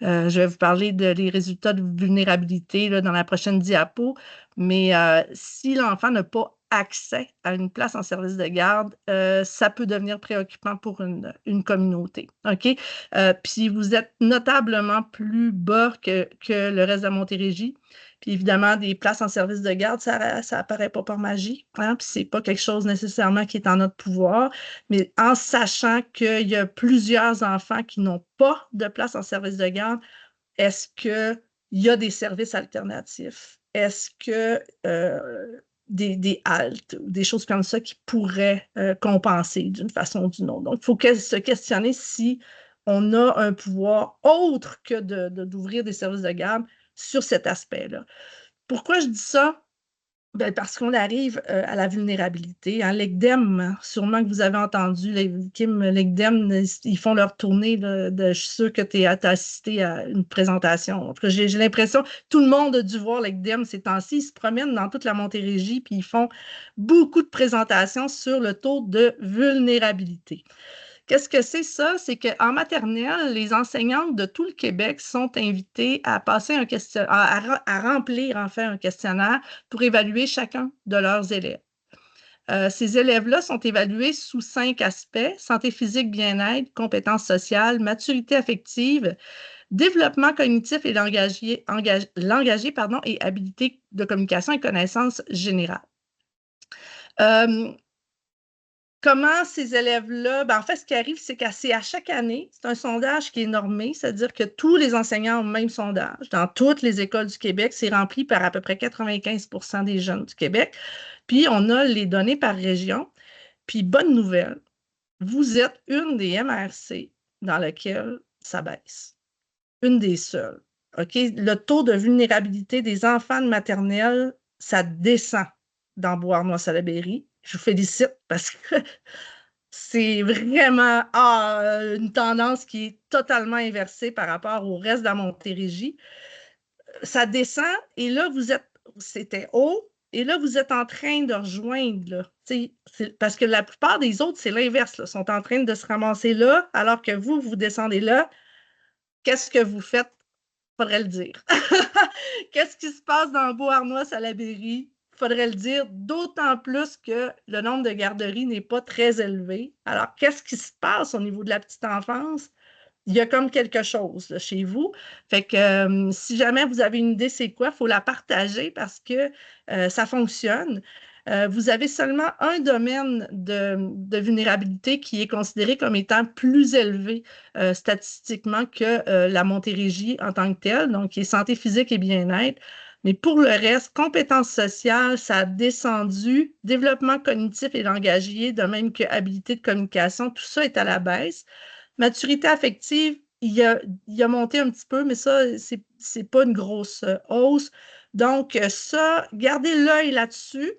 Je vais vous parler des résultats de vulnérabilité là, dans la prochaine diapo, mais si l'enfant n'a pas accès à une place en service de garde, ça peut devenir préoccupant pour une communauté. OK? Puis vous êtes notablement plus bas que le reste de la Montérégie. Puis évidemment, des places en service de garde, ça apparaît pas par magie. Hein? Puis c'est pas quelque chose nécessairement qui est en notre pouvoir. Mais en sachant qu'il y a plusieurs enfants qui n'ont pas de place en service de garde, est-ce qu'il y a des services alternatifs? Est-ce que des haltes ou des choses comme ça qui pourraient compenser d'une façon ou d'une autre? Donc, il faut se questionner si on a un pouvoir autre que d'ouvrir des services de garde sur cet aspect-là. Pourquoi je dis ça? Ben, parce qu'on arrive à la vulnérabilité. Hein. L'ECDEM, sûrement que vous avez entendu, l'ECDEM, ils font leur tournée. Je suis sûre que tu as assisté à une présentation. En tout cas, j'ai l'impression que tout le monde a dû voir l'ECDEM ces temps-ci. Ils se promènent dans toute la Montérégie puis ils font beaucoup de présentations sur le taux de vulnérabilité. Qu'est-ce que c'est ça? C'est qu'en maternelle, les enseignantes de tout le Québec sont invitées à passer à remplir en fait un questionnaire pour évaluer chacun de leurs élèves. Ces élèves-là sont évalués sous 5 aspects: santé physique, bien-être, compétences sociales, maturité affective, développement cognitif et langagier, et habilité de communication et connaissances générales. Comment ces élèves-là, en fait, ce qui arrive, c'est qu'à chaque année, c'est un sondage qui est normé, c'est-à-dire que tous les enseignants ont le même sondage. Dans toutes les écoles du Québec, c'est rempli par à peu près 95% des jeunes du Québec. Puis, on a les données par région. Puis, bonne nouvelle, vous êtes une des MRC dans laquelle ça baisse. Une des seules. OK? Le taux de vulnérabilité des enfants de maternelle, ça descend dans Beauharnois-Salaberry. Je vous félicite parce que c'est vraiment une tendance qui est totalement inversée par rapport au reste de la Montérégie. Ça descend et là, c'était haut et là, vous êtes en train de rejoindre. Là, parce que la plupart des autres, c'est l'inverse. Sont en train de se ramasser là alors que vous descendez là. Qu'est-ce que vous faites? Faudrait le dire. Qu'est-ce qui se passe dans Beauharnois-Salaberry? Faudrait le dire, d'autant plus que le nombre de garderies n'est pas très élevé. Alors, qu'est-ce qui se passe au niveau de la petite enfance? Il y a comme quelque chose là, chez vous. Fait que si jamais vous avez une idée c'est quoi, il faut la partager parce que ça fonctionne. Vous avez seulement un domaine de vulnérabilité qui est considéré comme étant plus élevé statistiquement que la Montérégie en tant que telle, donc qui est santé physique et bien-être. Mais pour le reste, compétences sociales, ça a descendu, développement cognitif et langagier, de même que habilité de communication, tout ça est à la baisse. Maturité affective, il a monté un petit peu, mais ça, c'est pas une grosse hausse. Donc, ça, gardez l'œil là-dessus,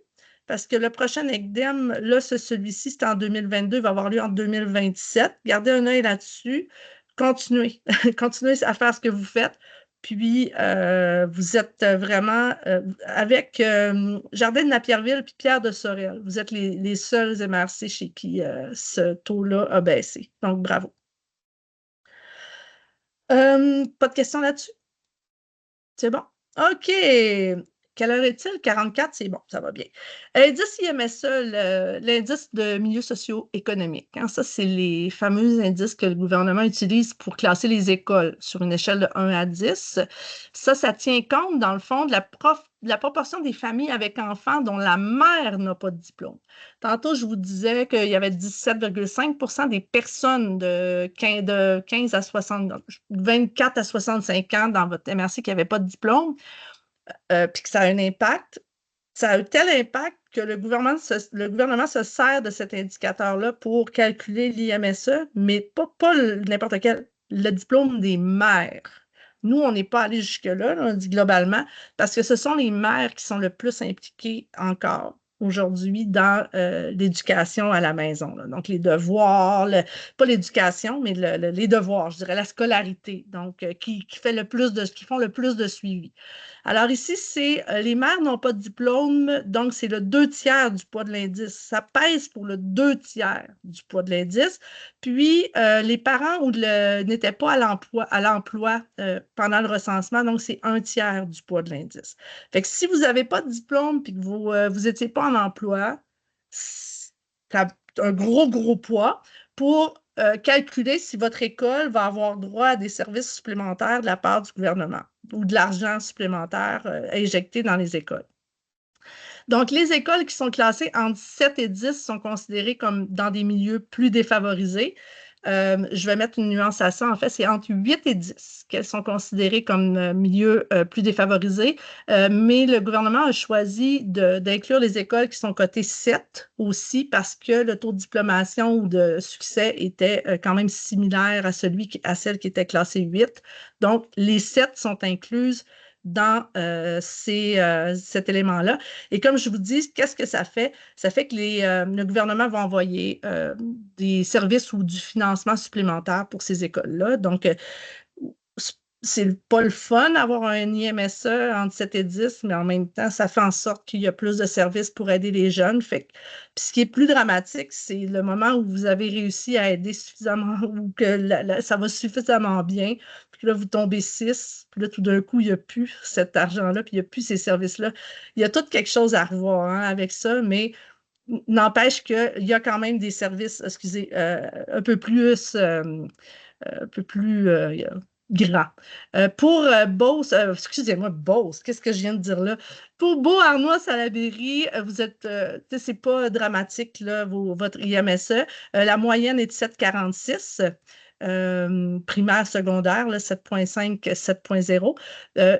parce que le prochain ECDEM, là, celui-ci, c'est en 2022, il va avoir lieu en 2027. Gardez un œil là-dessus. Continuez. Continuez à faire ce que vous faites. Puis, vous êtes vraiment avec Jardin de Napierville puis Pierre de Sorel. Vous êtes les seuls MRC chez qui ce taux-là a baissé. Donc, bravo. Pas de questions là-dessus? C'est bon. OK. Quelle heure est-il? 44, c'est bon, ça va bien. Indice IMSE, l'indice de milieux socio-économiques. Hein, ça, c'est les fameux indices que le gouvernement utilise pour classer les écoles sur une échelle de 1 à 10. Ça tient compte, dans le fond, de la proportion des familles avec enfants dont la mère n'a pas de diplôme. Tantôt, je vous disais qu'il y avait 17,5% des personnes de 15 à 60, 24 à 65 ans dans votre MRC qui n'avaient pas de diplôme. Puis que ça a un impact, ça a eu tel impact que le gouvernement se sert de cet indicateur-là pour calculer l'IMSE, mais pas n'importe quel, le diplôme des mères. Nous, on n'est pas allé jusque-là, on dit globalement, parce que ce sont les mères qui sont le plus impliquées encore aujourd'hui dans l'éducation à la maison, là. Donc, les devoirs, pas l'éducation, mais les devoirs, je dirais la scolarité, donc qui font le plus de suivi. Alors ici, les mères n'ont pas de diplôme, donc c'est le 2 tiers du poids de l'indice. Ça pèse pour le 2 tiers du poids de l'indice. Puis, les parents n'étaient pas à l'emploi pendant le recensement, donc c'est 1 tiers du poids de l'indice. Fait que si vous n'avez pas de diplôme et que vous n'étiez pas en emploi, c'est un gros, gros poids pour calculer si votre école va avoir droit à des services supplémentaires de la part du gouvernement ou de l'argent supplémentaire injecté dans les écoles. Donc, les écoles qui sont classées entre 7 et 10 sont considérées comme dans des milieux plus défavorisés. Je vais mettre une nuance à ça. En fait, c'est entre 8 et 10 qu'elles sont considérées comme milieux plus défavorisés. Mais le gouvernement a choisi d'inclure les écoles qui sont cotées 7 aussi parce que le taux de diplomation ou de succès était quand même similaire à celle qui était classée 8. Donc, les 7 sont incluses dans cet élément-là. Et comme je vous dis, qu'est-ce que ça fait? Ça fait que le gouvernement va envoyer des services ou du financement supplémentaire pour ces écoles-là. Donc, c'est pas le fun d'avoir un IMSE entre 7 et 10, mais en même temps, ça fait en sorte qu'il y a plus de services pour aider les jeunes. Puis ce qui est plus dramatique, c'est le moment où vous avez réussi à aider suffisamment ou que ça va suffisamment bien, puis là, vous tombez 6, puis là, tout d'un coup, il n'y a plus cet argent-là, puis il n'y a plus ces services-là. Il y a tout quelque chose à revoir avec ça, mais n'empêche qu'il y a quand même des services, excusez, un peu plus grand. Pour Beauce, excusez-moi, Beauce, qu'est-ce que je viens de dire là? Pour Beauharnois-Salaberry, vous êtes, c'est pas dramatique, là, votre IMSE. La moyenne est de 7,46. Primaire, secondaire, 7,5, 7,0.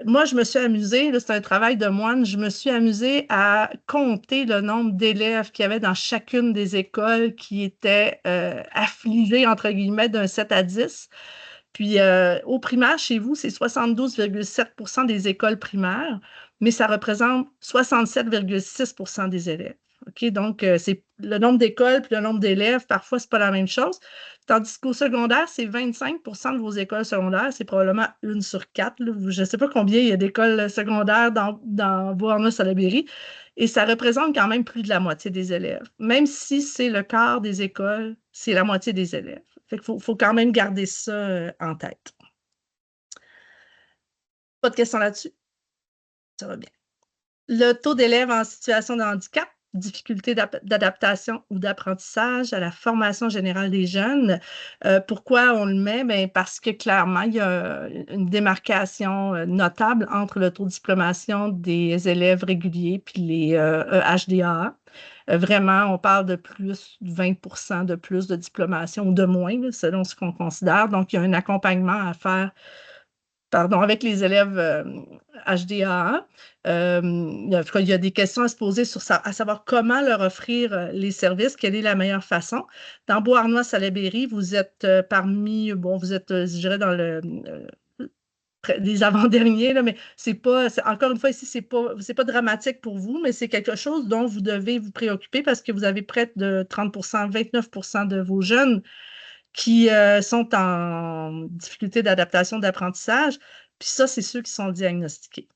Moi, je me suis amusée, c'est un travail de moine, je me suis amusée à compter le nombre d'élèves qu'il y avait dans chacune des écoles qui étaient affligés, entre guillemets, d'un 7 à 10. Puis au primaire, chez vous, c'est 72,7 des écoles primaires, mais ça représente 67,6 des élèves. OK? Donc, c'est le nombre d'écoles puis le nombre d'élèves, parfois, ce n'est pas la même chose. Tandis qu'au secondaire, c'est 25 de vos écoles secondaires. C'est probablement 1 sur 4. Là. Je ne sais pas combien il y a d'écoles secondaires dans Beauharnois-Salaberry. Et ça représente quand même plus de la moitié des élèves. Même si c'est le quart des écoles, c'est la moitié des élèves. Fait qu'il faut quand même garder ça en tête. Pas de questions là-dessus? Ça va bien. Le taux d'élèves en situation de handicap, difficulté d'adaptation ou d'apprentissage à la formation générale des jeunes. Pourquoi on le met? Bien, parce que clairement, il y a une démarcation notable entre le taux de diplomation des élèves réguliers puis les HDAA. Vraiment, on parle de plus de 20 de plus de diplomation ou de moins, là, selon ce qu'on considère. Donc, il y a un accompagnement à faire avec les élèves HDAA. Il y a des questions à se poser à savoir comment leur offrir les services, quelle est la meilleure façon. Dans Beauharnois-Salaberry, vous êtes vous êtes, je dirais, dans les avant-derniers, là, mais encore une fois, ici, c'est pas dramatique pour vous, mais c'est quelque chose dont vous devez vous préoccuper parce que vous avez près de 30 29 de vos jeunes qui sont en difficulté d'adaptation, d'apprentissage. Puis ça, c'est ceux qui sont diagnostiqués.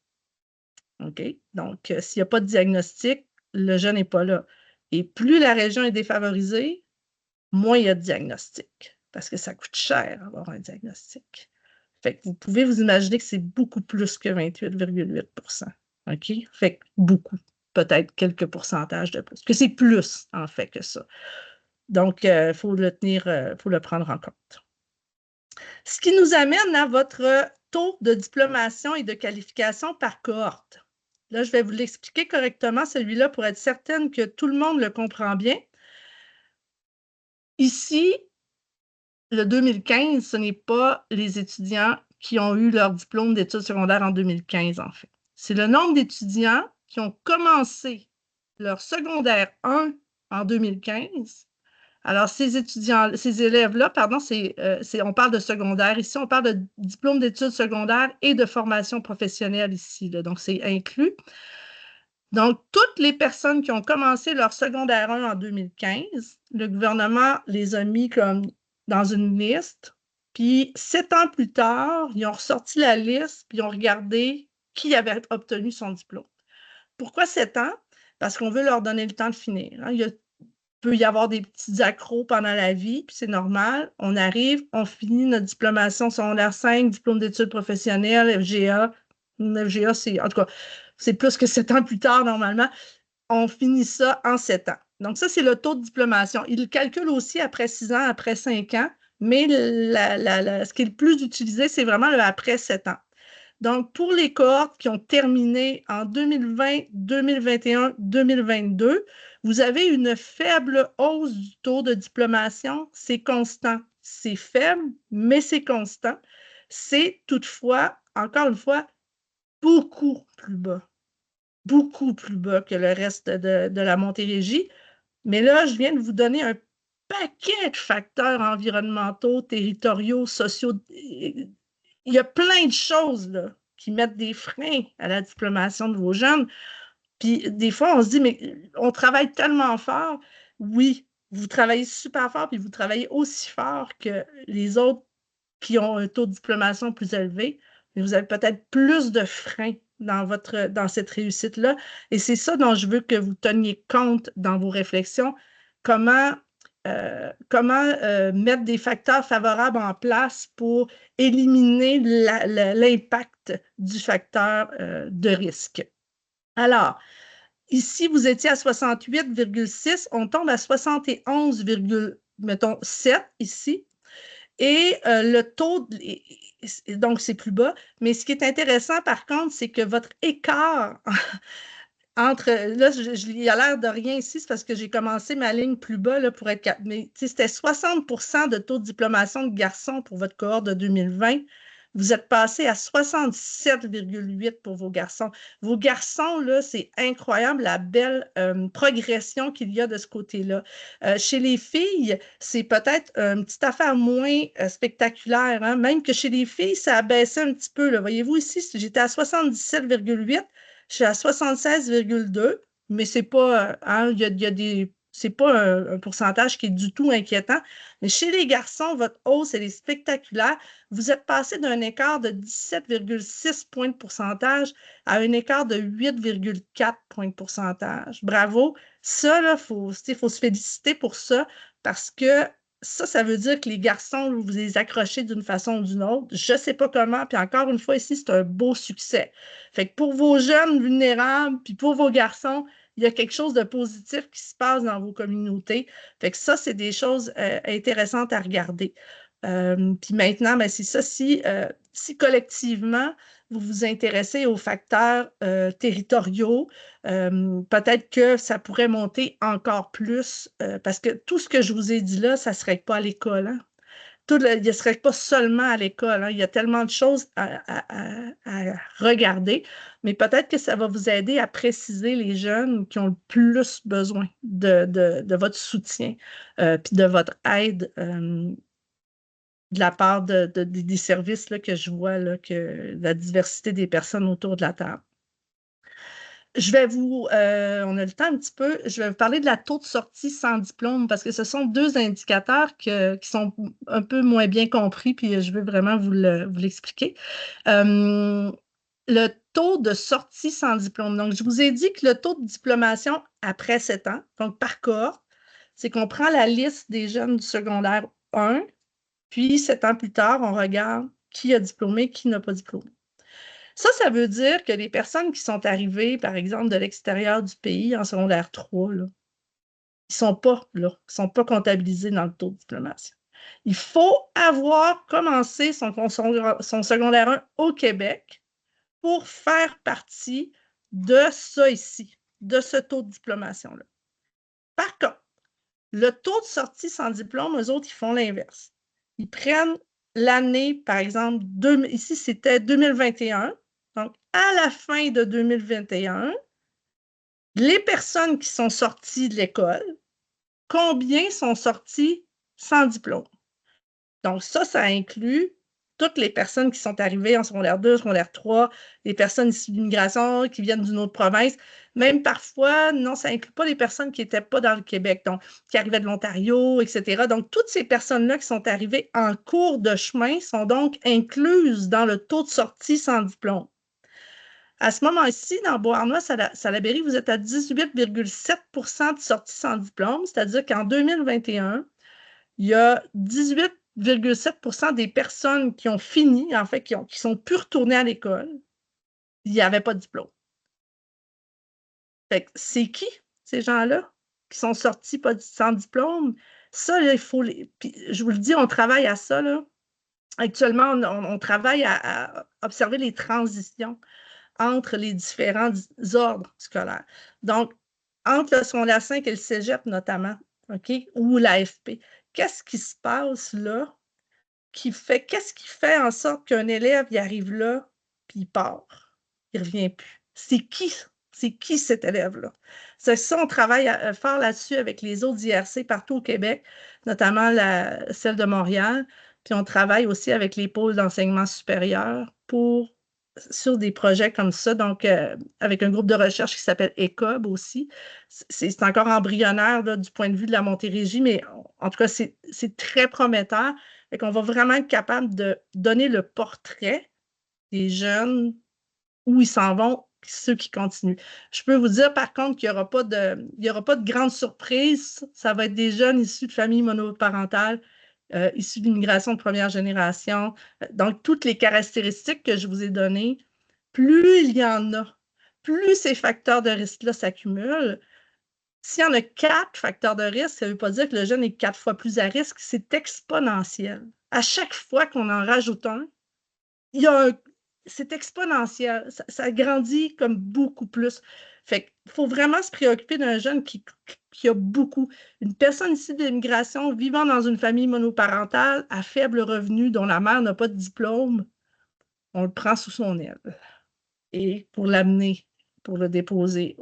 OK? Donc, s'il n'y a pas de diagnostic, le jeune n'est pas là. Et plus la région est défavorisée, moins il y a de diagnostic. Parce que ça coûte cher avoir un diagnostic. Fait que vous pouvez vous imaginer que c'est beaucoup plus que 28,8 OK? Fait que beaucoup. Peut-être quelques pourcentages de plus. Que c'est plus, en fait, que ça. Donc, il faut le prendre en compte. Ce qui nous amène à votre taux de diplomation et de qualification par cohorte. Là, je vais vous l'expliquer correctement, celui-là, pour être certaine que tout le monde le comprend bien. Ici, le 2015, ce n'est pas les étudiants qui ont eu leur diplôme d'études secondaires en 2015, en fait. C'est le nombre d'étudiants qui ont commencé leur secondaire 1 en 2015. Alors, ces élèves-là, pardon, on parle de secondaire. Ici, on parle de diplôme d'études secondaires et de formation professionnelle ici. Là, donc, c'est inclus. Donc, toutes les personnes qui ont commencé leur secondaire 1 en 2015, le gouvernement les a mis comme dans une liste. Puis, 7 ans plus tard, ils ont ressorti la liste, puis ils ont regardé qui avait obtenu son diplôme. Pourquoi 7 ans? Parce qu'on veut leur donner le temps de finir. Hein. Il peut y avoir des petits accros pendant la vie, puis c'est normal. On arrive, on finit notre diplomation secondaire 5, diplôme d'études professionnelles, FGA. FGA, c'est, en tout cas, c'est plus que 7 ans plus tard, normalement. On finit ça en 7 ans. Donc, ça, c'est le taux de diplomation. Il le calcule aussi après 6 ans, après 5 ans, mais ce qui est le plus utilisé, c'est vraiment le après 7 ans. Donc, pour les cohortes qui ont terminé en 2020, 2021, 2022, vous avez une faible hausse du taux de diplomation. C'est constant. C'est faible, mais c'est constant. C'est toutefois, encore une fois, beaucoup plus bas. Beaucoup plus bas que le reste de la Montérégie. Mais là, je viens de vous donner un paquet de facteurs environnementaux, territoriaux, sociaux. Il y a plein de choses là, qui mettent des freins à la diplomation de vos jeunes. Puis des fois, on se dit, mais on travaille tellement fort. Oui, vous travaillez super fort, puis vous travaillez aussi fort que les autres qui ont un taux de diplomation plus élevé, mais vous avez peut-être plus de freins dans cette réussite-là. Et c'est ça dont je veux que vous teniez compte dans vos réflexions. Comment mettre des facteurs favorables en place pour éliminer l'impact du facteur de risque. Alors, ici, vous étiez à 68,6, on tombe à 71,7 ici. Et le taux, donc c'est plus bas, mais ce qui est intéressant par contre, c'est que votre écart entre, là, il y a l'air de rien ici, c'est parce que j'ai commencé ma ligne plus bas là, pour être, mais c'était 60% de taux de diplomation de garçons pour votre cohorte de 2020. Vous êtes passé à 67,8 pour vos garçons. Vos garçons, là, c'est incroyable la belle progression qu'il y a de ce côté-là. Chez les filles, c'est peut-être une petite affaire moins spectaculaire. Hein? Même que chez les filles, ça a baissé un petit peu. Là. Voyez-vous ici, j'étais à 77,8. Je suis à 76,2, mais c'est pas, hein, il y a des, c'est pas un pourcentage qui est du tout inquiétant. Mais chez les garçons, votre hausse, elle est spectaculaire. Vous êtes passé d'un écart de 17,6 points de pourcentage à un écart de 8,4 points de pourcentage. Bravo. Ça, là, faut se féliciter pour ça parce que ça veut dire que les garçons, vous les accrochez d'une façon ou d'une autre. Je ne sais pas comment. Puis encore une fois, ici, c'est un beau succès. Fait que pour vos jeunes vulnérables, puis pour vos garçons, il y a quelque chose de positif qui se passe dans vos communautés. Fait que ça, c'est des choses intéressantes à regarder. Puis maintenant, ben, c'est ça. Si collectivement, vous vous intéressez aux facteurs territoriaux, peut-être que ça pourrait monter encore plus, parce que tout ce que je vous ai dit là, ça ne serait pas à l'école. Hein? Il ne serait pas seulement à l'école. Hein? Il y a tellement de choses à regarder, mais peut-être que ça va vous aider à préciser les jeunes qui ont le plus besoin de votre soutien, puis de votre aide de la part des services là, que je vois, là, que la diversité des personnes autour de la table. On a le temps un petit peu, je vais vous parler de la taux de sortie sans diplôme parce que ce sont deux indicateurs qui sont un peu moins bien compris, puis je veux vraiment vous l'expliquer. Le taux de sortie sans diplôme. Donc, je vous ai dit que le taux de diplomation après 7 ans, donc par cohorte, c'est qu'on prend la liste des jeunes du secondaire 1, puis 7 ans plus tard, on regarde qui a diplômé, qui n'a pas diplômé. Ça veut dire que les personnes qui sont arrivées, par exemple, de l'extérieur du pays en secondaire 3, là, ils ne sont pas là, ils ne sont pas comptabilisés dans le taux de diplomation. Il faut avoir commencé son secondaire 1 au Québec pour faire partie de ça ici, de ce taux de diplomation-là. Par contre, le taux de sortie sans diplôme, eux autres, ils font l'inverse. Ils prennent l'année, par exemple, ici, c'était 2021. Donc, à la fin de 2021, les personnes qui sont sorties de l'école, combien sont sorties sans diplôme? Donc, ça inclut toutes les personnes qui sont arrivées en secondaire 2, secondaire 3, les personnes issues de l'immigration qui viennent d'une autre province, même parfois, non, ça n'inclut pas les personnes qui n'étaient pas dans le Québec, donc qui arrivaient de l'Ontario, etc. Donc, toutes ces personnes-là qui sont arrivées en cours de chemin sont donc incluses dans le taux de sortie sans diplôme. À ce moment-ci, dans Beauharnois-Salaberry, vous êtes à 18,7 % de sorties sans diplôme, c'est-à-dire qu'en 2021, il y a 18,7 % des personnes qui ont fini, en fait, qui sont pu retourner à l'école. Il n'y avait pas de diplôme. Fait que c'est qui, ces gens-là, qui sont sortis sans diplôme? Ça, là, il faut puis, je vous le dis, on travaille à ça, là. Actuellement, on travaille à observer les transitions entre les différents ordres scolaires. Donc, entre le secondaire 5 et le cégep notamment, OK, ou l'AFP, qu'est-ce qui se passe là qu'est-ce qui fait en sorte qu'un élève y arrive là, puis il part, il ne revient plus? C'est qui cet élève-là? C'est ça, on travaille fort là-dessus avec les autres IRC partout au Québec, notamment celle de Montréal, puis on travaille aussi avec les pôles d'enseignement supérieur sur des projets comme ça, donc avec un groupe de recherche qui s'appelle ECOB aussi. C'est encore embryonnaire là, du point de vue de la Montérégie, mais en tout cas, c'est très prometteur. Fait qu'on va vraiment être capable de donner le portrait des jeunes, où ils s'en vont, puis ceux qui continuent. Je peux vous dire, par contre, qu'il n'y aura pas de grande surprise. Ça va être des jeunes issus de familles monoparentales, issus d'immigration de première génération. Donc, toutes les caractéristiques que je vous ai données, plus il y en a, plus ces facteurs de risque-là s'accumulent. S'il y en a 4 facteurs de risque, ça ne veut pas dire que le jeune est 4 fois plus à risque, c'est exponentiel. À chaque fois qu'on en rajoute un, c'est exponentiel. Ça grandit comme beaucoup plus. Fait qu'il faut vraiment se préoccuper d'un jeune qui a beaucoup. Une personne issue de l'immigration vivant dans une famille monoparentale à faible revenu dont la mère n'a pas de diplôme, on le prend sous son aile. Et pour l'amener, pour le déposer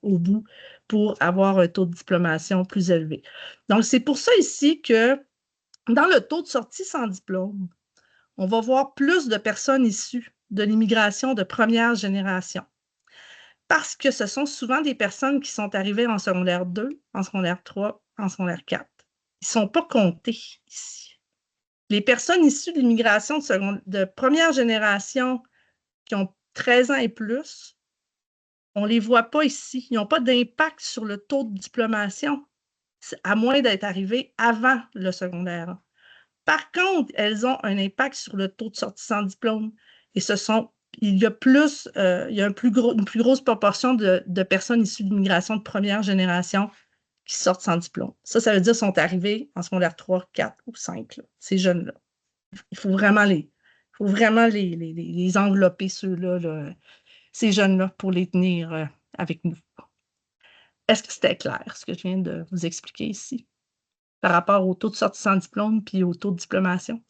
au bout, pour avoir un taux de diplomation plus élevé. Donc, c'est pour ça ici que dans le taux de sortie sans diplôme, on va voir plus de personnes issues de l'immigration de première génération. Parce que ce sont souvent des personnes qui sont arrivées en secondaire 2, en secondaire 3, en secondaire 4. Ils ne sont pas comptés ici. Les personnes issues de l'immigration de première génération qui ont 13 ans et plus, on ne les voit pas ici. Ils n'ont pas d'impact sur le taux de diplomation, à moins d'être arrivés avant le secondaire. Par contre, elles ont un impact sur le taux de sortie sans diplôme. Et il y a une plus grosse proportion de personnes issues d'immigration de première génération qui sortent sans diplôme. Ça veut dire qu'ils sont arrivés en secondaire 3, 4 ou 5, là, ces jeunes-là. Il faut vraiment les envelopper, ceux-là, là, ces jeunes-là, pour les tenir avec nous. Est-ce que c'était clair, ce que je viens de vous expliquer ici, par rapport au taux de sortie sans diplôme puis au taux de diplomation?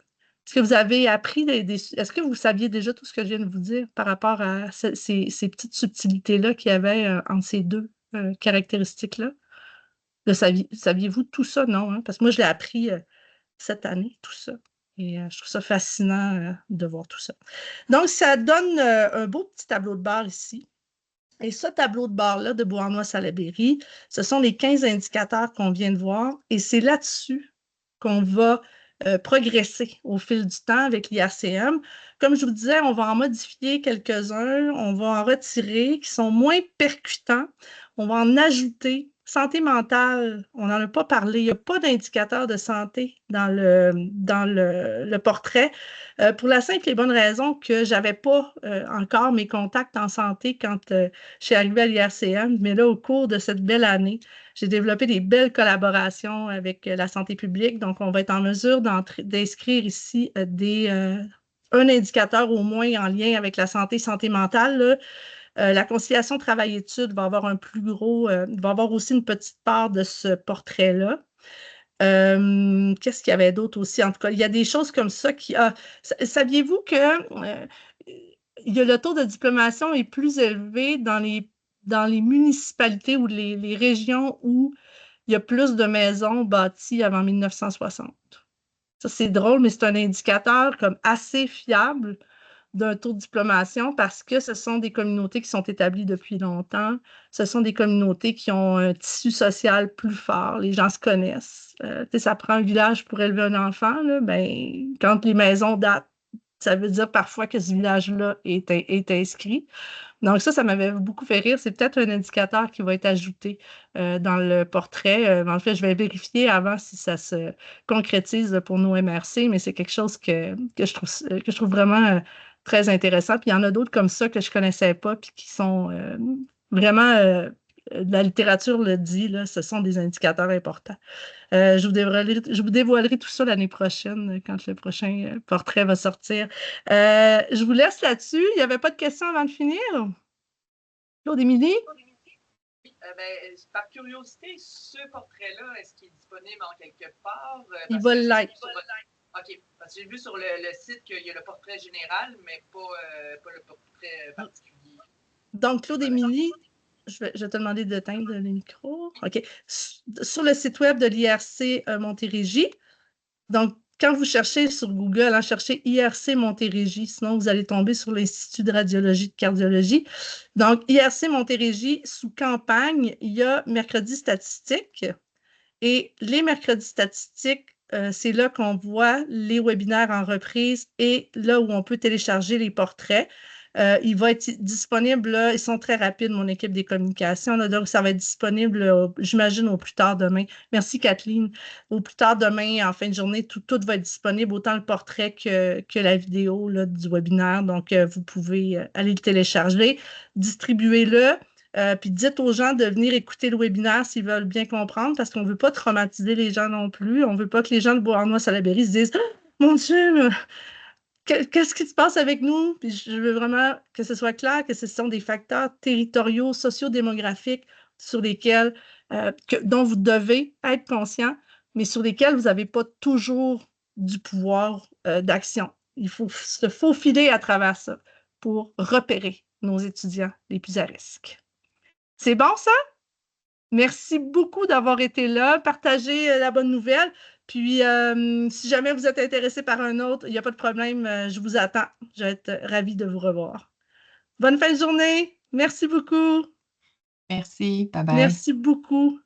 Est-ce que vous avez appris est-ce que vous saviez déjà tout ce que je viens de vous dire par rapport à ces petites subtilités-là qu'il y avait entre ces deux caractéristiques-là? Saviez-vous tout ça? Non, hein? Parce que moi, je l'ai appris cette année, tout ça. Et je trouve ça fascinant de voir tout ça. Donc, ça donne un beau petit tableau de bord ici. Et ce tableau de bord-là de Beauharnois-Salaberry, ce sont les 15 indicateurs qu'on vient de voir. Et c'est là-dessus qu'on va progresser au fil du temps avec l'IRCM. Comme je vous disais, on va en modifier quelques-uns, on va en retirer qui sont moins percutants, on va en ajouter. Santé mentale, on n'en a pas parlé, il n'y a pas d'indicateur de santé dans le portrait, pour la simple et bonne raison que je n'avais pas encore mes contacts en santé quand je suis arrivée à l'IRCM, mais là, au cours de cette belle année, j'ai développé des belles collaborations avec la santé publique, donc on va être en mesure d'inscrire ici un indicateur au moins en lien avec la santé mentale, là. La conciliation travail-études va avoir va avoir aussi une petite part de ce portrait-là. Qu'est-ce qu'il y avait d'autre aussi? En tout cas, il y a des choses comme ça saviez-vous que le taux de diplomation est plus élevé dans les municipalités ou les régions où il y a plus de maisons bâties avant 1960? Ça, c'est drôle, mais c'est un indicateur comme assez fiable d'un taux de diplomation parce que ce sont des communautés qui sont établies depuis longtemps. Ce sont des communautés qui ont un tissu social plus fort. Les gens se connaissent. Ça prend un village pour élever un enfant. Là, ben, quand les maisons datent, ça veut dire parfois que ce village-là est inscrit. Donc ça m'avait beaucoup fait rire. C'est peut-être un indicateur qui va être ajouté dans le portrait. En fait, je vais vérifier avant si ça se concrétise pour nos MRC, mais c'est quelque chose que je trouve vraiment très intéressant. Puis il y en a d'autres comme ça que je ne connaissais pas, puis qui sont vraiment, la littérature le dit, là, ce sont des indicateurs importants. Je vous dévoilerai tout ça l'année prochaine, quand le prochain portrait va sortir. Je vous laisse là-dessus. Il n'y avait pas de questions avant de finir? Claude Émilie? Par curiosité, ce portrait-là, est-ce qu'il est disponible en quelque part? Il va l'être. OK. Parce que j'ai vu sur le site qu'il y a le portrait général, mais pas le portrait particulier. Donc, Claude Émilie, je vais te demander d'éteindre le micro. OK. Sur le site web de l'IRC Montérégie, donc, quand vous cherchez sur Google, cherchez IRC Montérégie, sinon vous allez tomber sur l'Institut de radiologie de cardiologie. Donc, IRC Montérégie, sous campagne, il y a mercredi statistique. Et les mercredis statistiques, c'est là qu'on voit les webinaires en reprise et là où on peut télécharger les portraits. Il va être disponible, là, ils sont très rapides, mon équipe des communications, là, donc ça va être disponible, j'imagine, au plus tard demain. Merci, Kathleen. Au plus tard demain, en fin de journée, tout va être disponible, autant le portrait que la vidéo là, du webinaire. Donc, vous pouvez aller le télécharger, distribuez-le. Puis dites aux gens de venir écouter le webinaire s'ils veulent bien comprendre, parce qu'on ne veut pas traumatiser les gens non plus. On ne veut pas que les gens de Beauharnois-Salaberry se disent « Mon Dieu, qu'est-ce qui se passe avec nous? » Puis je veux vraiment que ce soit clair que ce sont des facteurs territoriaux, sociodémographiques sur lesquels, dont vous devez être conscient, mais sur lesquels vous n'avez pas toujours du pouvoir d'action. Il faut se faufiler à travers ça pour repérer nos étudiants les plus à risque. C'est bon, ça? Merci beaucoup d'avoir été là, partagez la bonne nouvelle. Puis, si jamais vous êtes intéressé par un autre, il n'y a pas de problème, je vous attends. Je vais être ravie de vous revoir. Bonne fin de journée. Merci beaucoup. Merci. Bye bye. Merci beaucoup.